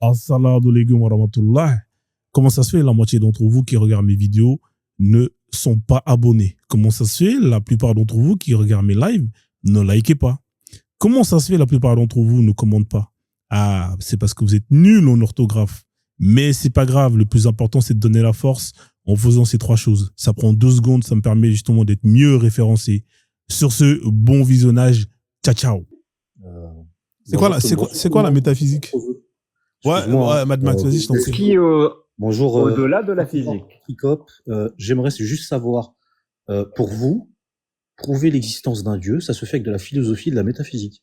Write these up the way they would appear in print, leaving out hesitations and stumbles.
Assalamu alaikum wa rahmatullah. Comment ça se fait, la moitié d'entre vous qui regardent mes vidéos ne sont pas abonnés? Comment ça se fait, la plupart d'entre vous qui regardent mes lives ne likez pas? Comment ça se fait, la plupart d'entre vous ne commentent pas? Ah, c'est parce que vous êtes nuls en orthographe. Mais c'est pas grave, le plus important, c'est de donner la force en faisant ces trois choses. Ça prend 2 secondes, ça me permet justement d'être mieux référencé. Sur ce, bon visionnage. Ciao, ciao. C'est quoi la métaphysique? Ouais, Mad Max, vas-y, je t'en prie. Bonjour. Au-delà de la physique. Tricop, j'aimerais juste savoir, pour vous, prouver l'existence d'un dieu, ça se fait avec de la philosophie et de la métaphysique.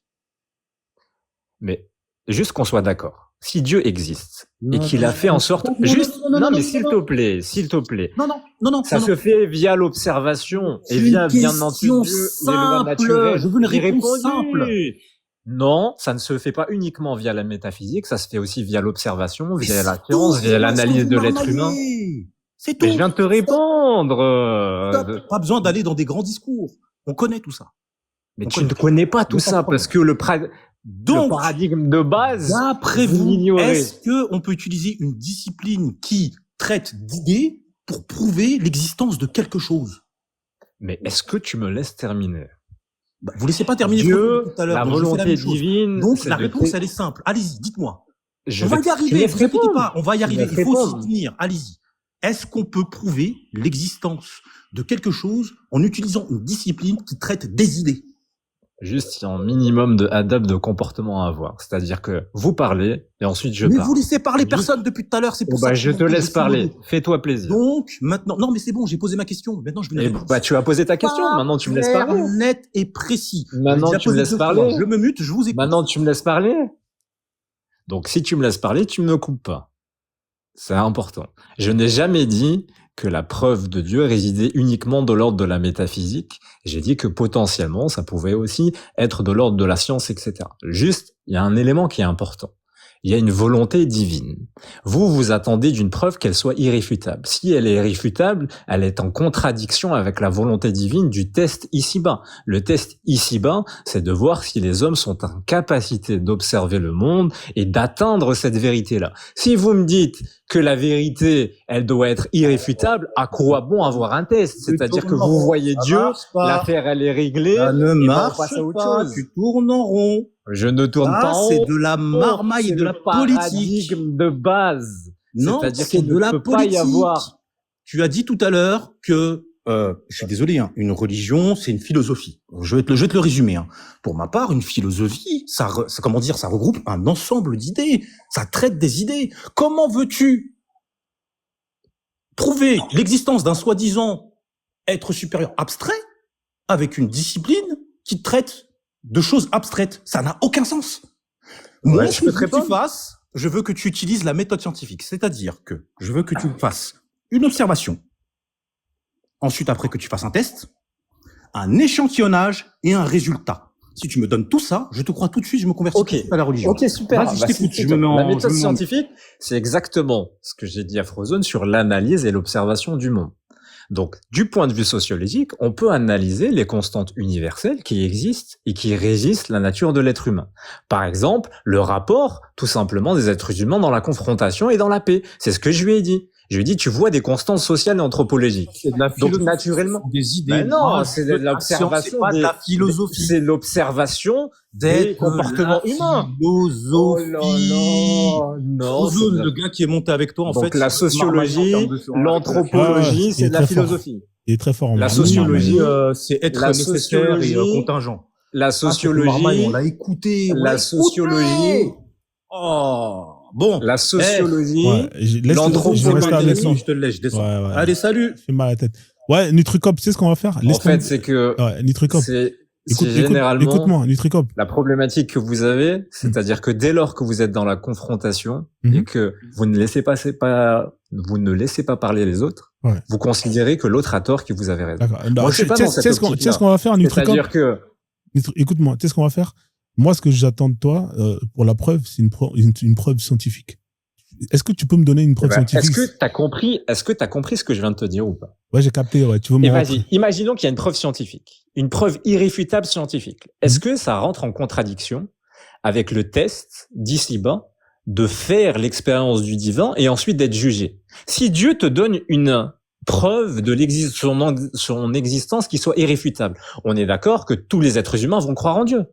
Mais juste qu'on soit d'accord. Si Dieu existe et qu'il a fait en sorte, non, mais s'il te plaît. Non. Ça se fait via l'observation et via, bien entendu, les lois naturelles. Je veux une réponse simple. Non, ça ne se fait pas uniquement via la métaphysique, ça se fait aussi via l'observation, via la science, via l'analyse de l'être humain. C'est tout. Mais je viens de te répondre. Pas besoin d'aller dans des grands discours. On connaît tout ça. Mais tu ne connais pas tout ça parce que le paradigme de base, d'après vous, est-ce que on peut utiliser une discipline qui traite d'idées pour prouver l'existence de quelque chose? Mais est-ce que tu me laisses terminer? Vous laissez pas terminer Dieu, tout à l'heure. la volonté divine. Donc la réponse, elle est simple. Allez-y, dites-moi. On va y arriver. Vous inquiétez pas, on va y arriver. Il faut s'y tenir. Allez-y. Est-ce qu'on peut prouver l'existence de quelque chose en utilisant une discipline qui traite des idées? Juste, il y a un minimum de adab de comportement à avoir. C'est-à-dire que vous parlez et ensuite je parle. Mais vous laissez parler personne depuis tout à l'heure, c'est pour ça. Je te laisse parler. Fais-toi plaisir. Donc, maintenant, non, mais c'est bon, j'ai posé ma question. Maintenant, je vais tu as posé ta question. Maintenant, tu me laisses parler. Net et précis. Maintenant, tu me laisses parler. Je me mute, je vous écoute. Maintenant, tu me laisses parler. Donc, si tu me laisses parler, tu ne me coupes pas. C'est important. Je n'ai jamais dit que la preuve de Dieu résidait uniquement de l'ordre de la métaphysique. J'ai dit que potentiellement, ça pouvait aussi être de l'ordre de la science, etc. Juste, il y a un élément qui est important. Il y a une volonté divine. Vous attendez d'une preuve qu'elle soit irréfutable. Si elle est irréfutable, elle est en contradiction avec la volonté divine du test ici-bas. Le test ici-bas, c'est de voir si les hommes sont en capacité d'observer le monde et d'atteindre cette vérité-là. Si vous me dites que la vérité, elle doit être irréfutable, à quoi bon avoir un test? C'est-à-dire que vous voyez Dieu, l'affaire elle est réglée, ça ne marche passe à autre pas, chose. tu tournes en rond. Je ne tourne pas en rond. C'est de la marmaille, de la politique. Paradigme de base. Non, c'est-à-dire c'est qu'il de la ne peut pas politique. y avoir. Tu as dit tout à l'heure que, je suis désolé, hein, une religion, c'est une philosophie. Je vais te le résumer. Hein. Pour ma part, une philosophie, ça regroupe un ensemble d'idées. Ça traite des idées. Comment veux-tu prouver l'existence d'un soi-disant être supérieur abstrait avec une discipline qui traite de choses abstraites? Ça n'a aucun sens. Moi, ce que tu fasses, je veux que tu utilises la méthode scientifique. C'est-à-dire que je veux que tu fasses une observation. Ensuite, après que tu fasses un test, un échantillonnage et un résultat. Si tu me donnes tout ça, je te crois tout de suite, je me convertis à la religion. Ok, super. Vas-y, je t'écoute. La méthode scientifique, c'est exactement ce que j'ai dit à Frozone sur l'analyse et l'observation du monde. Donc, du point de vue sociologique, on peut analyser les constantes universelles qui existent et qui régissent la nature de l'être humain. Par exemple, le rapport, tout simplement, des êtres humains dans la confrontation et dans la paix. C'est ce que je lui ai dit. Je lui ai dit, tu vois des constantes sociales et anthropologiques. C'est de la philosophie. Donc, naturellement. Des idées. Ben non, c'est de l'observation. C'est pas de la philosophie. C'est l'observation des comportements humains. Philosophie. Non. Le gars qui est monté avec toi, en donc, fait. La sociologie, l'anthropologie, c'est de la philosophie. Il est très fort en La sociologie, c'est être nécessaire et contingent. La sociologie. On l'a écouté. La sociologie. Oh. Bon. La sociologie. L'anthropologie. Je te le laisse, je descends. Ouais. Allez, salut. Fais mal à la tête. Ouais, Nutricop, tu sais ce qu'on va faire? En fait, c'est que. Ouais, Nutricop. Généralement. Écoute-moi, Nutricop. La problématique que vous avez, c'est-à-dire que dès lors que vous êtes dans la confrontation et que vous ne laissez pas parler les autres, vous considérez que l'autre a tort, que vous avez raison. D'accord. Moi, je suis pas dans cette optique-là. Tu sais ce qu'on va faire, Nutricop? C'est-à-dire que. Écoute-moi, tu sais ce qu'on va faire? Moi, ce que j'attends de toi, pour la preuve, c'est une preuve scientifique. Est-ce que tu peux me donner une preuve scientifique? Est-ce que t'as compris ce que je viens de te dire ou pas? Ouais, j'ai capté, ouais. Tu veux me vas-y. Imaginons qu'il y a une preuve scientifique. Une preuve irréfutable scientifique. Est-ce que ça rentre en contradiction avec le test d'ici-bas de faire l'expérience du divin et ensuite d'être jugé. Si Dieu te donne une preuve de son existence qui soit irréfutable, on est d'accord que tous les êtres humains vont croire en Dieu.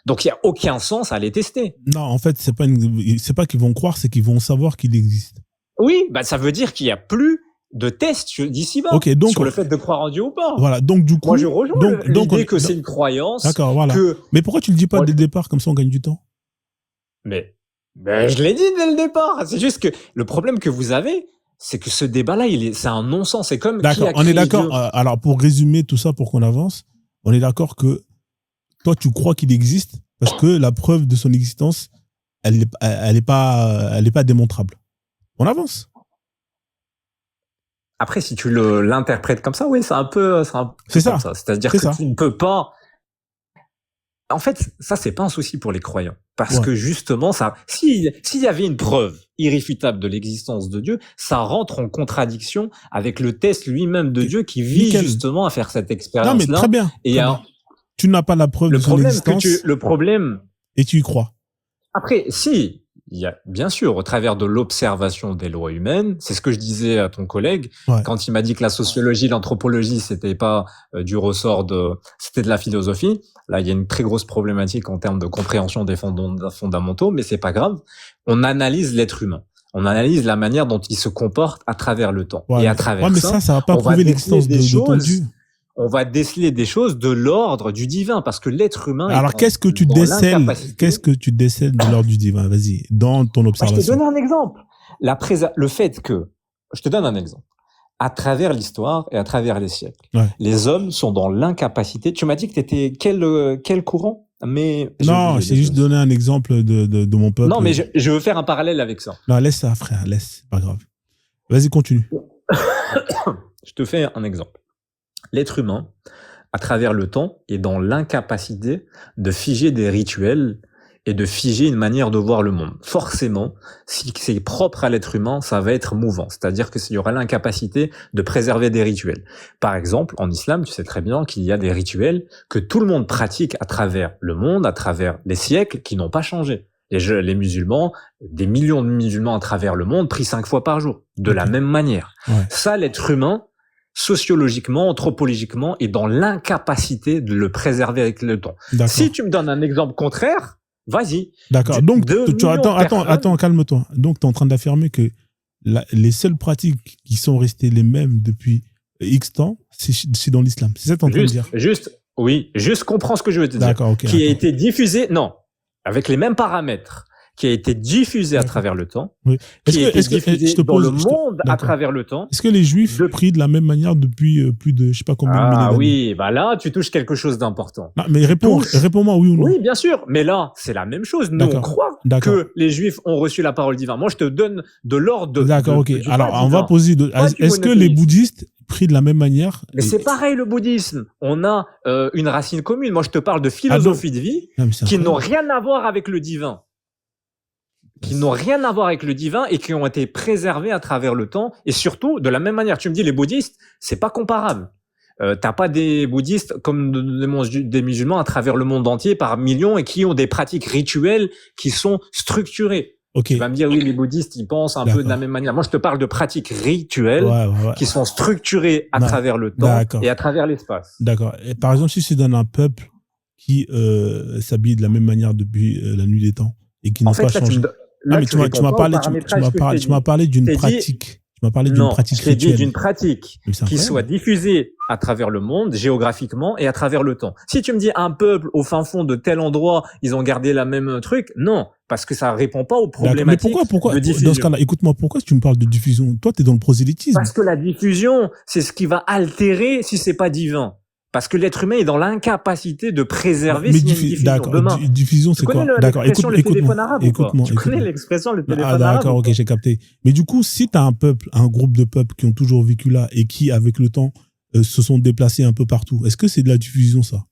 Donc il y a aucun sens à les tester. Non, en fait, c'est pas qu'ils vont croire, c'est qu'ils vont savoir qu'il existe. Oui, bah ça veut dire qu'il y a plus de tests d'ici-bas donc, sur le fait de croire en Dieu ou pas. Voilà, donc du coup... Moi, je rejoins l'idée que c'est une croyance. D'accord, voilà. Mais pourquoi tu le dis pas dès le départ, comme ça on gagne du temps? Mais je l'ai dit dès le départ. C'est juste que le problème que vous avez, c'est que ce débat-là, c'est un non-sens. C'est comme... D'accord, on est d'accord. Alors, pour résumer tout ça, pour qu'on avance, on est d'accord que toi, tu crois qu'il existe parce que la preuve de son existence, elle est pas démontrable. On avance. Après, si tu l'interprètes comme ça, oui, c'est un peu ça. C'est-à-dire que tu ne peux pas... En fait, ça, c'est pas un souci pour les croyants. Parce que justement, s'il y avait une preuve irréfutable de l'existence de Dieu, ça rentre en contradiction avec le test lui-même de Dieu qui vise justement à faire cette expérience-là. Non, mais très bien. Et tu n'as pas la preuve de son existence. Le problème... Et tu y crois. Après, si... Il y a, bien sûr, au travers de l'observation des lois humaines, c'est ce que je disais à ton collègue, quand il m'a dit que la sociologie, l'anthropologie, c'était pas du ressort c'était de la philosophie. Là, il y a une très grosse problématique en termes de compréhension des fondamentaux, mais c'est pas grave. On analyse l'être humain. On analyse la manière dont il se comporte à travers le temps. Et à travers mais ça va pas prouver l'existence de ton Dieu. On va déceler des choses de l'ordre du divin, parce que l'être humain... Alors, qu'est-ce que tu décèles de l'ordre du divin? Vas-y, dans ton observation. Je te donne un exemple. Le fait que... Je te donne un exemple. À travers l'histoire et à travers les siècles, les hommes sont dans l'incapacité... Tu m'as dit que tu étais quel courant? Mais non, j'ai juste donné un exemple de mon peuple. Non, mais je veux faire un parallèle avec ça. Non, laisse ça, frère, laisse, c'est pas grave. Vas-y, continue. Je te fais un exemple. L'être humain, à travers le temps, est dans l'incapacité de figer des rituels et de figer une manière de voir le monde. Forcément, si c'est propre à l'être humain, ça va être mouvant. C'est-à-dire qu'il y aura l'incapacité de préserver des rituels. Par exemple, en islam, tu sais très bien qu'il y a des rituels que tout le monde pratique à travers le monde, à travers les siècles, qui n'ont pas changé. Les musulmans, des millions de musulmans à travers le monde, prient 5 fois par jour, de la même manière. Ça, l'être humain, sociologiquement, anthropologiquement, est dans l'incapacité de le préserver avec le temps. Si tu me donnes un exemple contraire, vas-y. D'accord. Donc, attends, calme-toi. Donc, tu es en train d'affirmer que les seules pratiques qui sont restées les mêmes depuis X temps, c'est dans l'islam. C'est ça que tu es en train de dire? Juste comprends ce que je veux te dire. D'accord, ok. A été diffusé, avec les mêmes paramètres, qui a été diffusé à travers le temps, qui a été diffusé dans le monde à travers le temps. Est-ce que les Juifs prient de la même manière depuis plus de, je sais pas combien de milliers d'années? Ah oui, bah là, tu touches quelque chose d'important. Non, mais réponds-moi oui ou non. Oui, bien sûr. Mais là, c'est la même chose. Nous, on croit que les Juifs ont reçu la parole divine. Moi, je te donne de l'ordre de... D'accord, ok. Alors, on va poser... Est-ce que les bouddhistes prient de la même manière? Mais c'est pareil, le bouddhisme. On a une racine commune. Moi, je te parle de philosophie de vie qui n'ont rien à voir avec le divin. Qui n'ont rien à voir avec le divin et qui ont été préservés à travers le temps. Et surtout, de la même manière, tu me dis, les bouddhistes, c'est pas comparable. T'as pas des bouddhistes comme des musulmans à travers le monde entier par millions et qui ont des pratiques rituelles qui sont structurées. Tu vas me dire, oui, les bouddhistes, ils pensent un peu de la même manière. Moi, je te parle de pratiques rituelles qui sont structurées à travers le temps et à travers l'espace. D'accord. Et par exemple, si c'est dans un peuple qui s'habille de la même manière depuis la nuit des temps et qui n'a pas changé... Non, mais tu m'as parlé d'une pratique. Tu m'as parlé d'une pratique rituelle. Je t'ai dit d'une pratique qui soit diffusée à travers le monde, géographiquement, et à travers le temps. Si tu me dis un peuple au fin fond de tel endroit, ils ont gardé la même truc, non, parce que ça répond pas aux problématiques de diffusion. Dans ce cas-là, écoute-moi, pourquoi tu me parles de diffusion? Toi, tu es dans le prosélytisme. Parce que la diffusion, c'est ce qui va altérer si c'est pas divin. Parce que l'être humain est dans l'incapacité de préserver s'il y a une diffusion demain. Diffusion, c'est quoi? D'accord, écoute-moi. Tu connais l'expression le téléphone arabe? D'accord, ok, j'ai capté. Mais du coup, si tu as un groupe de peuples qui ont toujours vécu là et qui, avec le temps, se sont déplacés un peu partout, est-ce que c'est de la diffusion, ça?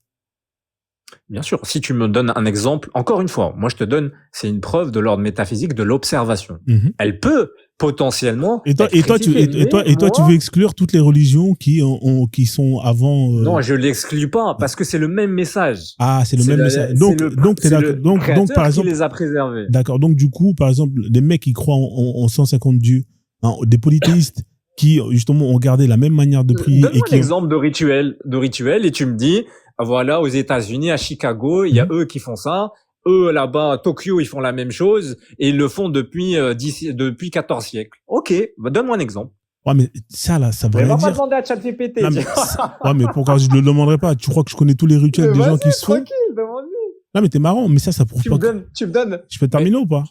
Bien sûr, si tu me donnes un exemple, encore une fois, moi je te donne, c'est une preuve de l'ordre métaphysique de l'observation. Elle peut potentiellement. Et toi, tu veux exclure toutes les religions qui sont avant. Non, je l'exclus pas parce que c'est le même message. Ah, c'est le même message. Donc, par exemple, qui les a préservés. D'accord. Donc, du coup, par exemple, des mecs qui croient en 150 dieux, hein, des polythéistes qui justement ont gardé la même manière de prier. Donne-moi un exemple de rituel, et tu me dis, voilà, aux États-Unis, à Chicago, il y a eux qui font ça. Eux, là-bas, à Tokyo, ils font la même chose et ils le font depuis 14 siècles. Ok, bah donne-moi un exemple. Ouais, mais ça, là, ça veut rien dire. On va pas demander à ChatGPT. Ouais, mais pourquoi je le demanderais pas? Tu crois que je connais tous les rituels des gens qui se font? Tranquille, demande-lui. Non, mais t'es marrant, mais ça prouve pas. Tu me donnes. Je peux terminer ou pas?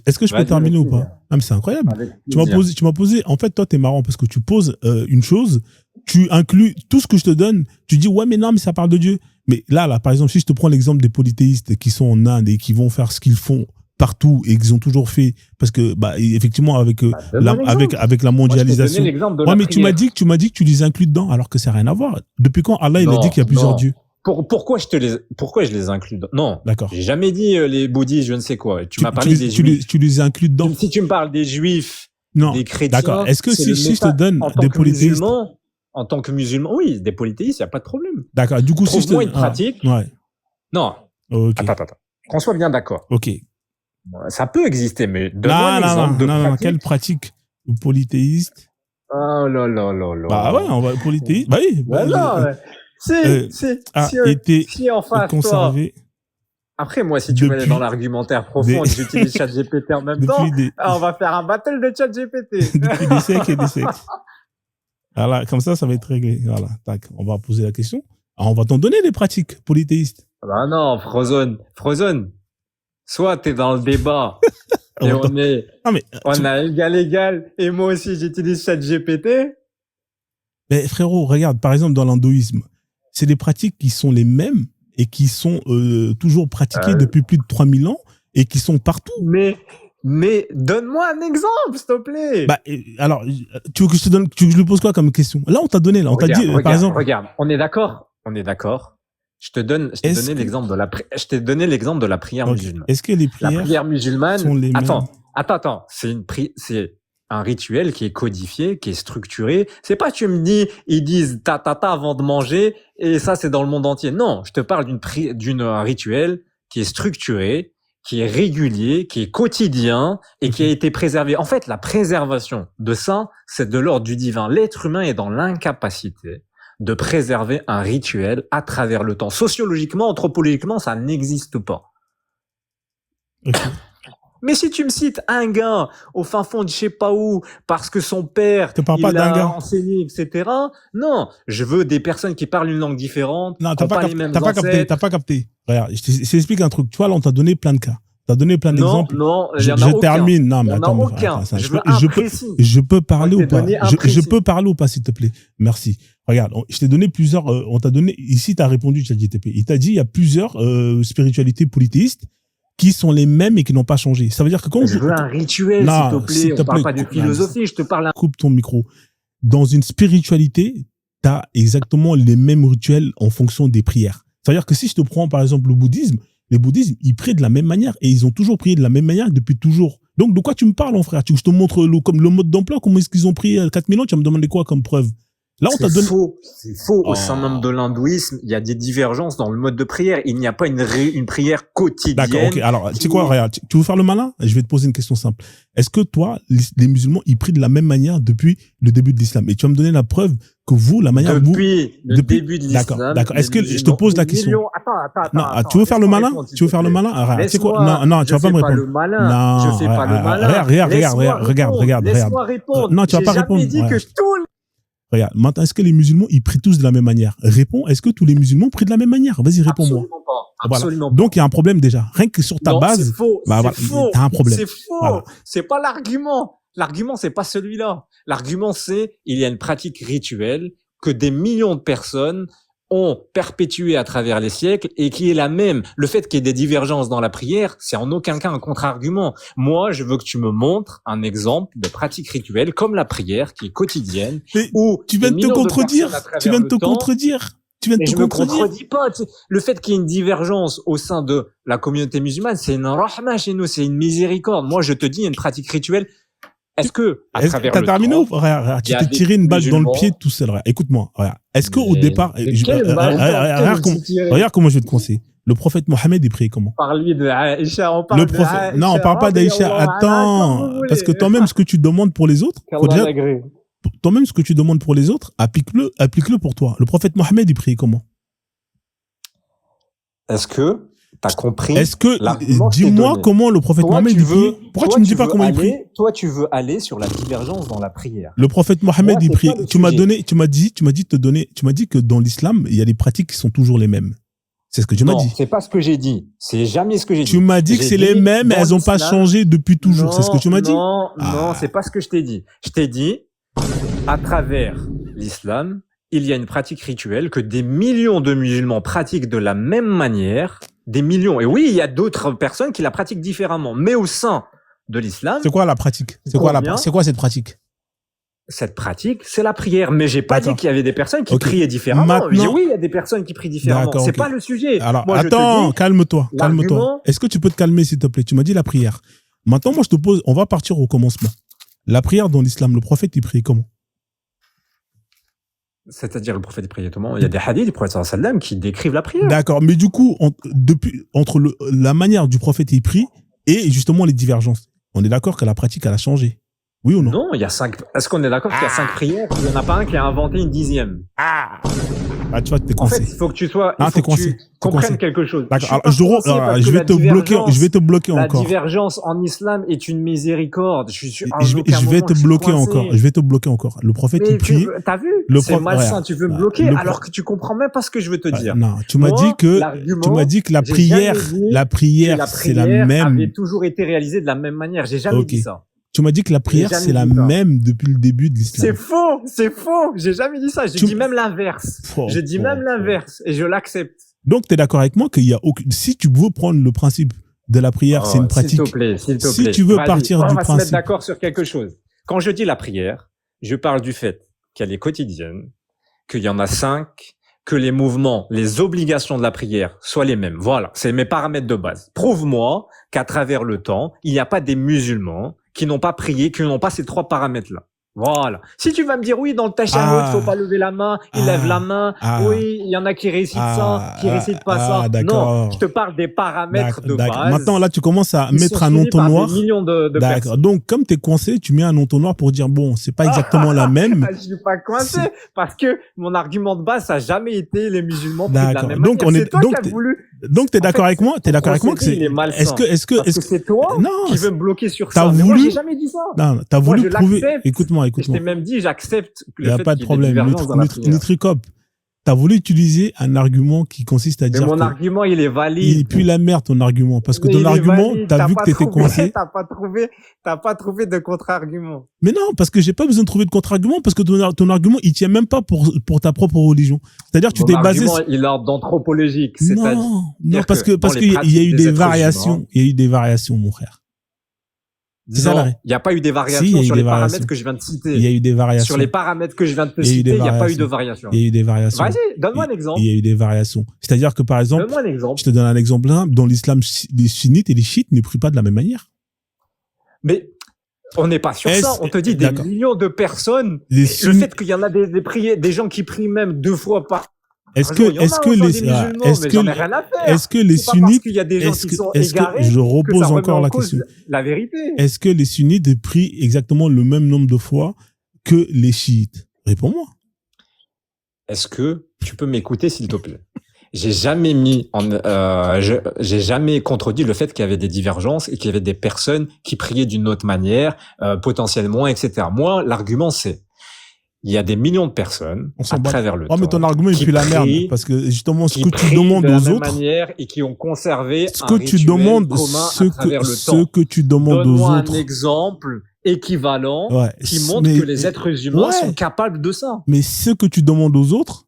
Est-ce que je peux terminer ou pas? Ah, mais c'est incroyable. Tu m'as posé, en fait, toi, t'es marrant parce que tu poses une chose, tu inclus tout ce que je te donne, tu dis, ouais, mais non, mais ça parle de Dieu. Mais là, par exemple, si je te prends l'exemple des polythéistes qui sont en Inde et qui vont faire ce qu'ils font partout et qu'ils ont toujours fait, parce que, effectivement, avec la mondialisation. Ouais, mais tu m'as dit que tu les inclus dedans, alors que ça n'a rien à voir. Depuis quand Allah, il a dit qu'il y a plusieurs dieux? Pourquoi je les inclus Non. D'accord. J'ai jamais dit les bouddhistes, je ne sais quoi. Tu m'as parlé des juifs. Tu les inclus dedans. Si tu me parles des juifs, non. Des chrétiens. D'accord. Est-ce que si je te donne des polythéistes? En tant que musulman, oui, des polythéistes, il n'y a pas de problème. D'accord. Du coup, si je te une pratique. Ouais. Non. Okay. Attends. Qu'on soit bien d'accord. Ok. Ça peut exister, mais donne-moi un exemple de pratique. Non, quelle pratique polythéiste? Oh là. Bah ouais, on va polythéiste. Bah oui. Si en face, conservé. Toi. Après, moi, si tu veux aller dans l'argumentaire profond, j'utilise ChatGPT en même temps, on va faire un battle de ChatGPT. Depuis des siècles et des siècles. Voilà, comme ça va être réglé. Voilà, tac, on va poser la question. Alors, on va t'en donner des pratiques polythéistes. Bah non, Frozen. Soit t'es dans le débat et on a égal, et moi aussi j'utilise ChatGPT. Mais frérot, regarde, par exemple, dans l'hindouisme, c'est des pratiques qui sont les mêmes et qui sont toujours pratiquées depuis plus de 3000 ans et qui sont partout. Mais donne-moi un exemple, s'il te plaît. Alors, tu veux que je lui pose quoi comme question? Là, on t'a donné, là, on t'a dit, par exemple. Regarde, on est d'accord. Je t'ai donné l'exemple de la prière musulmane. Est-ce que les prières la prière musulmane sont les mêmes? Attends. C'est un rituel qui est codifié, qui est structuré. C'est pas tu me dis, ils disent ta avant de manger et ça c'est dans le monde entier. Non, je te parle d'un rituel qui est structuré, qui est régulier, qui est quotidien et qui a été préservé. En fait, la préservation de ça, c'est de l'ordre du divin. L'être humain est dans l'incapacité de préserver un rituel à travers le temps. Sociologiquement, anthropologiquement, ça n'existe pas. Okay. Mais si tu me cites un gars au fin fond de je sais pas où, parce que son père, il l'a enseigné, etc. Non, je veux des personnes qui parlent une langue différente. Non, t'as pas capté. Regarde, je t'explique un truc. Tu vois, là, on t'a donné plein de cas. T'as donné plein d'exemples. Non, je termine. Non, mais attends. Je peux parler ou pas? Je peux parler ou pas, s'il te plaît? Merci. Regarde, je t'ai donné plusieurs, on t'a donné, ici, t'as répondu, ChatGPT. Il t'a dit, il y a plusieurs spiritualités polythéistes qui sont les mêmes et qui n'ont pas changé. Ça veut dire que quand je veux un rituel, s'il te plaît. On parle pas de philosophie, je te parle. Coupe ton micro. Dans une spiritualité, t'as exactement les mêmes rituels en fonction des prières. Ça veut dire que si je te prends, par exemple, le bouddhisme, les bouddhismes, ils prient de la même manière et ils ont toujours prié de la même manière depuis toujours. Donc, de quoi tu me parles, mon frère? Tu veux que je te montre comme le mode d'emploi, comment est-ce qu'ils ont prié 4000 ans? Tu vas me demander quoi comme preuve? Là, on t'a donné. C'est faux. Au sein même de l'hindouisme, il y a des divergences dans le mode de prière. Il n'y a pas une prière quotidienne. D'accord, ok. Alors, tu sais quoi, regarde, tu veux faire le malin? Je vais te poser une question simple. Est-ce que toi, les musulmans, ils prient de la même manière depuis le début de l'islam? Et tu vas me donner la preuve que vous, la manière depuis le début de l'islam. D'accord. Est-ce que je te pose la question? Attends. Tu veux faire le malin? Tu veux faire le malin? Tu sais quoi? Non, tu vas pas me répondre. Je fais pas le malin. Regarde. Laisse-moi répondre. Non, tu vas pas répondre. J'ai jamais dit que tout. Regarde, maintenant, est-ce que les musulmans, ils prient tous de la même manière? Réponds, est-ce que tous les musulmans prient de la même manière? Vas-y, réponds-moi. Absolument pas. Donc, il y a un problème déjà. Rien que sur ta base. C'est faux. T'as un problème. C'est faux. Voilà. C'est pas l'argument. L'argument, c'est pas celui-là. L'argument, c'est, il y a une pratique rituelle que des millions de personnes ont perpétuée à travers les siècles et qui est la même. Le fait qu'il y ait des divergences dans la prière, c'est en aucun cas un contre-argument. Moi, je veux que tu me montres un exemple de pratique rituelle comme la prière qui est quotidienne. Où tu viens de te contredire. Tu viens de Mais te je me contredire. contredis pas. Tu sais. Le fait qu'il y ait une divergence au sein de la communauté musulmane, c'est une rahma chez nous, c'est une miséricorde. Moi, je te dis, il y a une pratique rituelle. Est-ce que, à travers T'as le terminé temps, ou regarde, tu il y a t'es des tiré une balle dans le musulmans- pied tout seul. Regarde, écoute-moi. Regarde. Est-ce qu'au Mais- départ, mais quelle balle, regarde comment je vais te conseiller. Le prophète Mohammed, il priait comment? Parle de Aïcha, on parle Le de prophète. Aïcha. Non, on parle pas d'Aïcha. Attends. Parce que toi-même, ce que tu demandes pour les autres, faut déjà, toi-même, ce que tu demandes pour les autres, applique-le pour toi. Le prophète Mohammed, il priait comment? Est-ce que t'as compris? Est-ce que, l'argument que je t'ai dis-moi donné. comment le prophète Toi, Mohammed, tu il veux- prie? Pourquoi toi, tu me dis pas veux comment il aller- prie? Toi, tu veux aller sur la divergence dans la prière. Le prophète Mohammed, Moi, il c'est prie. pas le Tu m'as sujet. donné, tu m'as dit que dans l'islam, il y a des pratiques qui sont toujours les mêmes. C'est ce que tu m'as Non, dit. c'est pas ce que j'ai dit. C'est jamais ce que j'ai dit. Tu m'as dit que J'ai c'est les dit, mêmes et dans elles ont pas l'islam- changé depuis toujours. C'est ce que tu m'as dit? Non, Ah. non, c'est pas ce que je t'ai dit. Je t'ai dit, à travers l'islam, il y a une pratique rituelle que des millions de musulmans pratiquent de la même manière. Des millions. Et oui, il y a d'autres personnes qui la pratiquent différemment. Mais au sein de l'islam, C'est quoi la pratique? Combien C'est quoi cette pratique? cette pratique, c'est la prière. Mais j'ai pas D'accord. dit qu'il y avait des personnes qui Ok. priaient différemment. Maintenant- J'ai dit, oui, il y a des personnes qui prient différemment. D'accord, C'est ok. pas le sujet. Alors, Moi, je te attends, dis, calme-toi. l'argument- Est-ce que tu peux te calmer, s'il te plaît? Tu m'as dit la prière. Maintenant, moi, je te pose, on va partir au commencement. La prière dans l'islam, le prophète, il priait comment? c'est-à-dire le prophète priait comment? Il y a des hadiths du prophète sallallahu alayhi wa sallam qui décrivent la prière. D'accord. Mais du coup, entre la manière du prophète, il prie et justement les divergences. On est d'accord que la pratique, elle a changé. Oui ou non? Non, il y a 5. Est-ce qu'on est d'accord qu'il y a 5 prières? Il n'y en a pas un qui a inventé une 10e. Ah, tu vois, t'es En fait, coincé. il faut que tu sois, Ah, il faut t'es que coincé. tu T'es comprennes coincé. quelque chose. D'accord. suis Alors, pas coincé parce je que vais la te bloquer La encore. divergence en islam est une miséricorde. Je suis, en Je aucun vais moment, te je suis bloquer coincé. encore. Je vais te bloquer encore. Le prophète, Mais il prie. t'as vu? Le C'est prophète- malsain. regarde. Tu veux me Ouais. bloquer Le alors que tu comprends même pas ce que je veux te dire. Non, tu m'as Moi, dit que l'argument, la j'ai prière, jamais dit la que prière, la c'est la prière même. avait toujours été réalisée de la même manière. J'ai jamais Ok. dit ça. Tu m'as dit que la prière, jamais c'est la dit ça. même depuis le début de l'islam. C'est faux, c'est faux. J'ai jamais dit ça. J'ai Tu- dit même l'inverse. Oh, J'ai dit oh, même oh. l'inverse et je l'accepte. Donc, tu es d'accord avec moi qu'il y a aucune, si tu veux prendre le principe de la prière, c'est une pratique. S'il te plaît, s'il te Si plaît. tu veux Vas-y, partir on du va se mettre principe. d'accord sur quelque chose. Quand je dis la prière, je parle du fait qu'elle est quotidienne, qu'il y en a 5, que les mouvements, les obligations de la prière soient les mêmes. Voilà, c'est mes paramètres de base. Prouve-moi qu'à travers le temps, il n'y a pas des musulmans qui n'ont pas prié, qui n'ont pas ces 3 paramètres-là. Voilà. Si tu vas me dire oui, dans le tashahhud, Ah. faut pas lever la main, il lève la main. Ah. Oui, il y en a qui récitent ça, qui récitent pas ça. d'accord. Non, je te parle des paramètres de D'accord. base. Maintenant, là, tu commences à qui mettre sont un suivis par entonnoir. des millions de D'accord. personnes. Donc, comme tu es coincé, tu mets un entonnoir pour dire, bon, c'est pas exactement la même. Je suis pas coincé parce que mon argument de base, ça a jamais été les musulmans prient de la D'accord. même Donc, manière. C'est toi donc, qui as voulu. donc, t'es En d'accord fait, avec moi? T'es d'accord avec moi que procédé, c'est, il est malsain. est-ce que, Parce que c'est toi non, qui veux me bloquer sur t'as ça. Mais moi, voulu- j'ai jamais dit ça. non, t'as Moi, voulu je prouver. l'accepte. Écoute-moi, Et je écoute-moi. t'ai même dit, j'accepte Il le n'y a fait pas de qu'il y ait des problème. divergences dans la prière. Nutricop, t'as voulu utiliser un argument qui consiste à Mais dire mon que argument, il est valide. il pue la merde, ton argument. Parce que Mais ton il est argument, valide. t'as vu que pas t'étais trouvé- coincé. T'as pas trouvé de contre-argument. Mais non, parce que j'ai pas besoin de trouver de contre-argument, parce que ton argument, il tient même pas pour ta propre religion. C'est-à-dire que tu Mon t'es basé argument, sur... il est d'anthropologique. C'est-à-dire Non, parce que, que dans les qu'il y a pratiques eu des des êtres variations. humains- Il y a eu des variations, mon frère. C'est ça, non, l'arrêt. il n'y a pas eu des variations Si, il y a eu sur des les variations. paramètres que je viens de citer. Il y a eu des variations. Sur les paramètres que je viens de te Il y a eu citer, des il n'y a pas eu de variations. variation. Il y a eu des variations. Vas-y, donne-moi un exemple. Il y a eu des variations. C'est-à-dire que, par exemple, Donne-moi un exemple. je te donne un exemple simple. Dans l'islam, les sunnites et les chiites ne prient pas de la même manière. Mais on n'est pas sur ça. On te dit des D'accord. millions de personnes. Les Le sunnites- fait qu'il y en a des gens qui prient même 2 fois par Est-ce jour, il y que, en a est-ce que au sein les, des musulmans, est-ce mais que, j'en ai rien à faire. est-ce que les C'est pas parce sunnites, qu'il y a des gens est-ce qui que, sont est-ce égarés que, je que ça repose remet encore en la cause question. la vérité. Est-ce que les sunnites prient exactement le même nombre de fois que les chiites? Réponds-moi. Est-ce que tu peux m'écouter, s'il te plaît? J'ai jamais j'ai jamais contredit le fait qu'il y avait des divergences et qu'il y avait des personnes qui priaient d'une autre manière, potentiellement, etc. Moi, l'argument, c'est, il y a des millions de personnes On s'en à bat. travers le Oh, mais temps ton argument, il qui pue la merde. prient- Parce que, justement, ce qui que tu prient demandes de la aux même autres, manière et qui ont conservé ce un que tu rituel demandes, commun ce à travers que, le ce temps. que tu demandes aux Donne-moi un autres. exemple équivalent Ouais. qui montre Mais- que les êtres humains Ouais. sont capables de ça. Mais ce que tu demandes aux autres,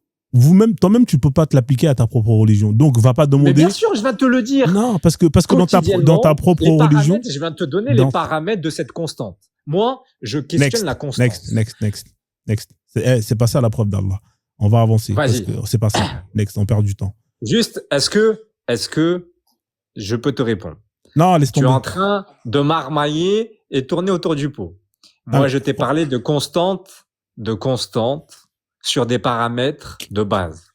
toi-même, tu peux pas te l'appliquer à ta propre religion. Donc, va pas Mais demander. bien sûr, je viens de te le dire. Non, parce que dans ta propre les religion. paramètres, je viens de te donner dans- les paramètres de cette constante. Moi, je questionne la constante. Next. C'est pas ça la preuve d'Allah. On va avancer. Vas-y. Parce que c'est pas ça. Next, on perd du temps. Juste, est-ce que je peux te répondre? Non, laisse Tu es tomber. en train de marmailler et tourner autour du pot. Moi, je t'ai parlé de constante sur des paramètres de base.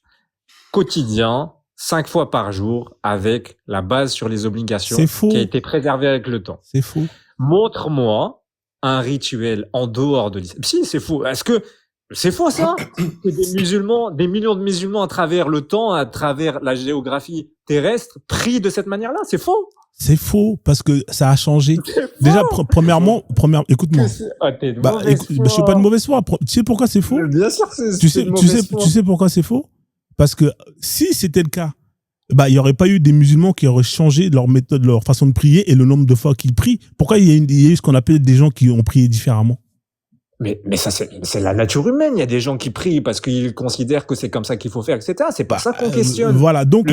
Quotidien, 5 fois par jour, avec la base sur les obligations C'est faux. qui a été préservée avec le temps. C'est faux. Montre-moi un rituel en dehors de l'islam. Si, c'est faux. Est-ce que c'est faux, ça? Que des millions de musulmans à travers le temps, à travers la géographie terrestre, prient de cette manière-là? C'est faux. C'est faux parce que ça a changé. Déjà, premièrement, écoute-moi. Je suis pas de mauvaise foi. Tu sais pourquoi c'est faux? Bien sûr que c'est Tu sais pourquoi c'est faux? Parce que si c'était le cas, il y aurait pas eu des musulmans qui auraient changé leur méthode, leur façon de prier et le nombre de fois qu'ils prient. Pourquoi il y a eu ce qu'on appelle des gens qui ont prié différemment? Mais ça, c'est la nature humaine. Il y a des gens qui prient parce qu'ils considèrent que c'est comme ça qu'il faut faire, etc. C'est pas ça qu'on questionne. Voilà. Donc,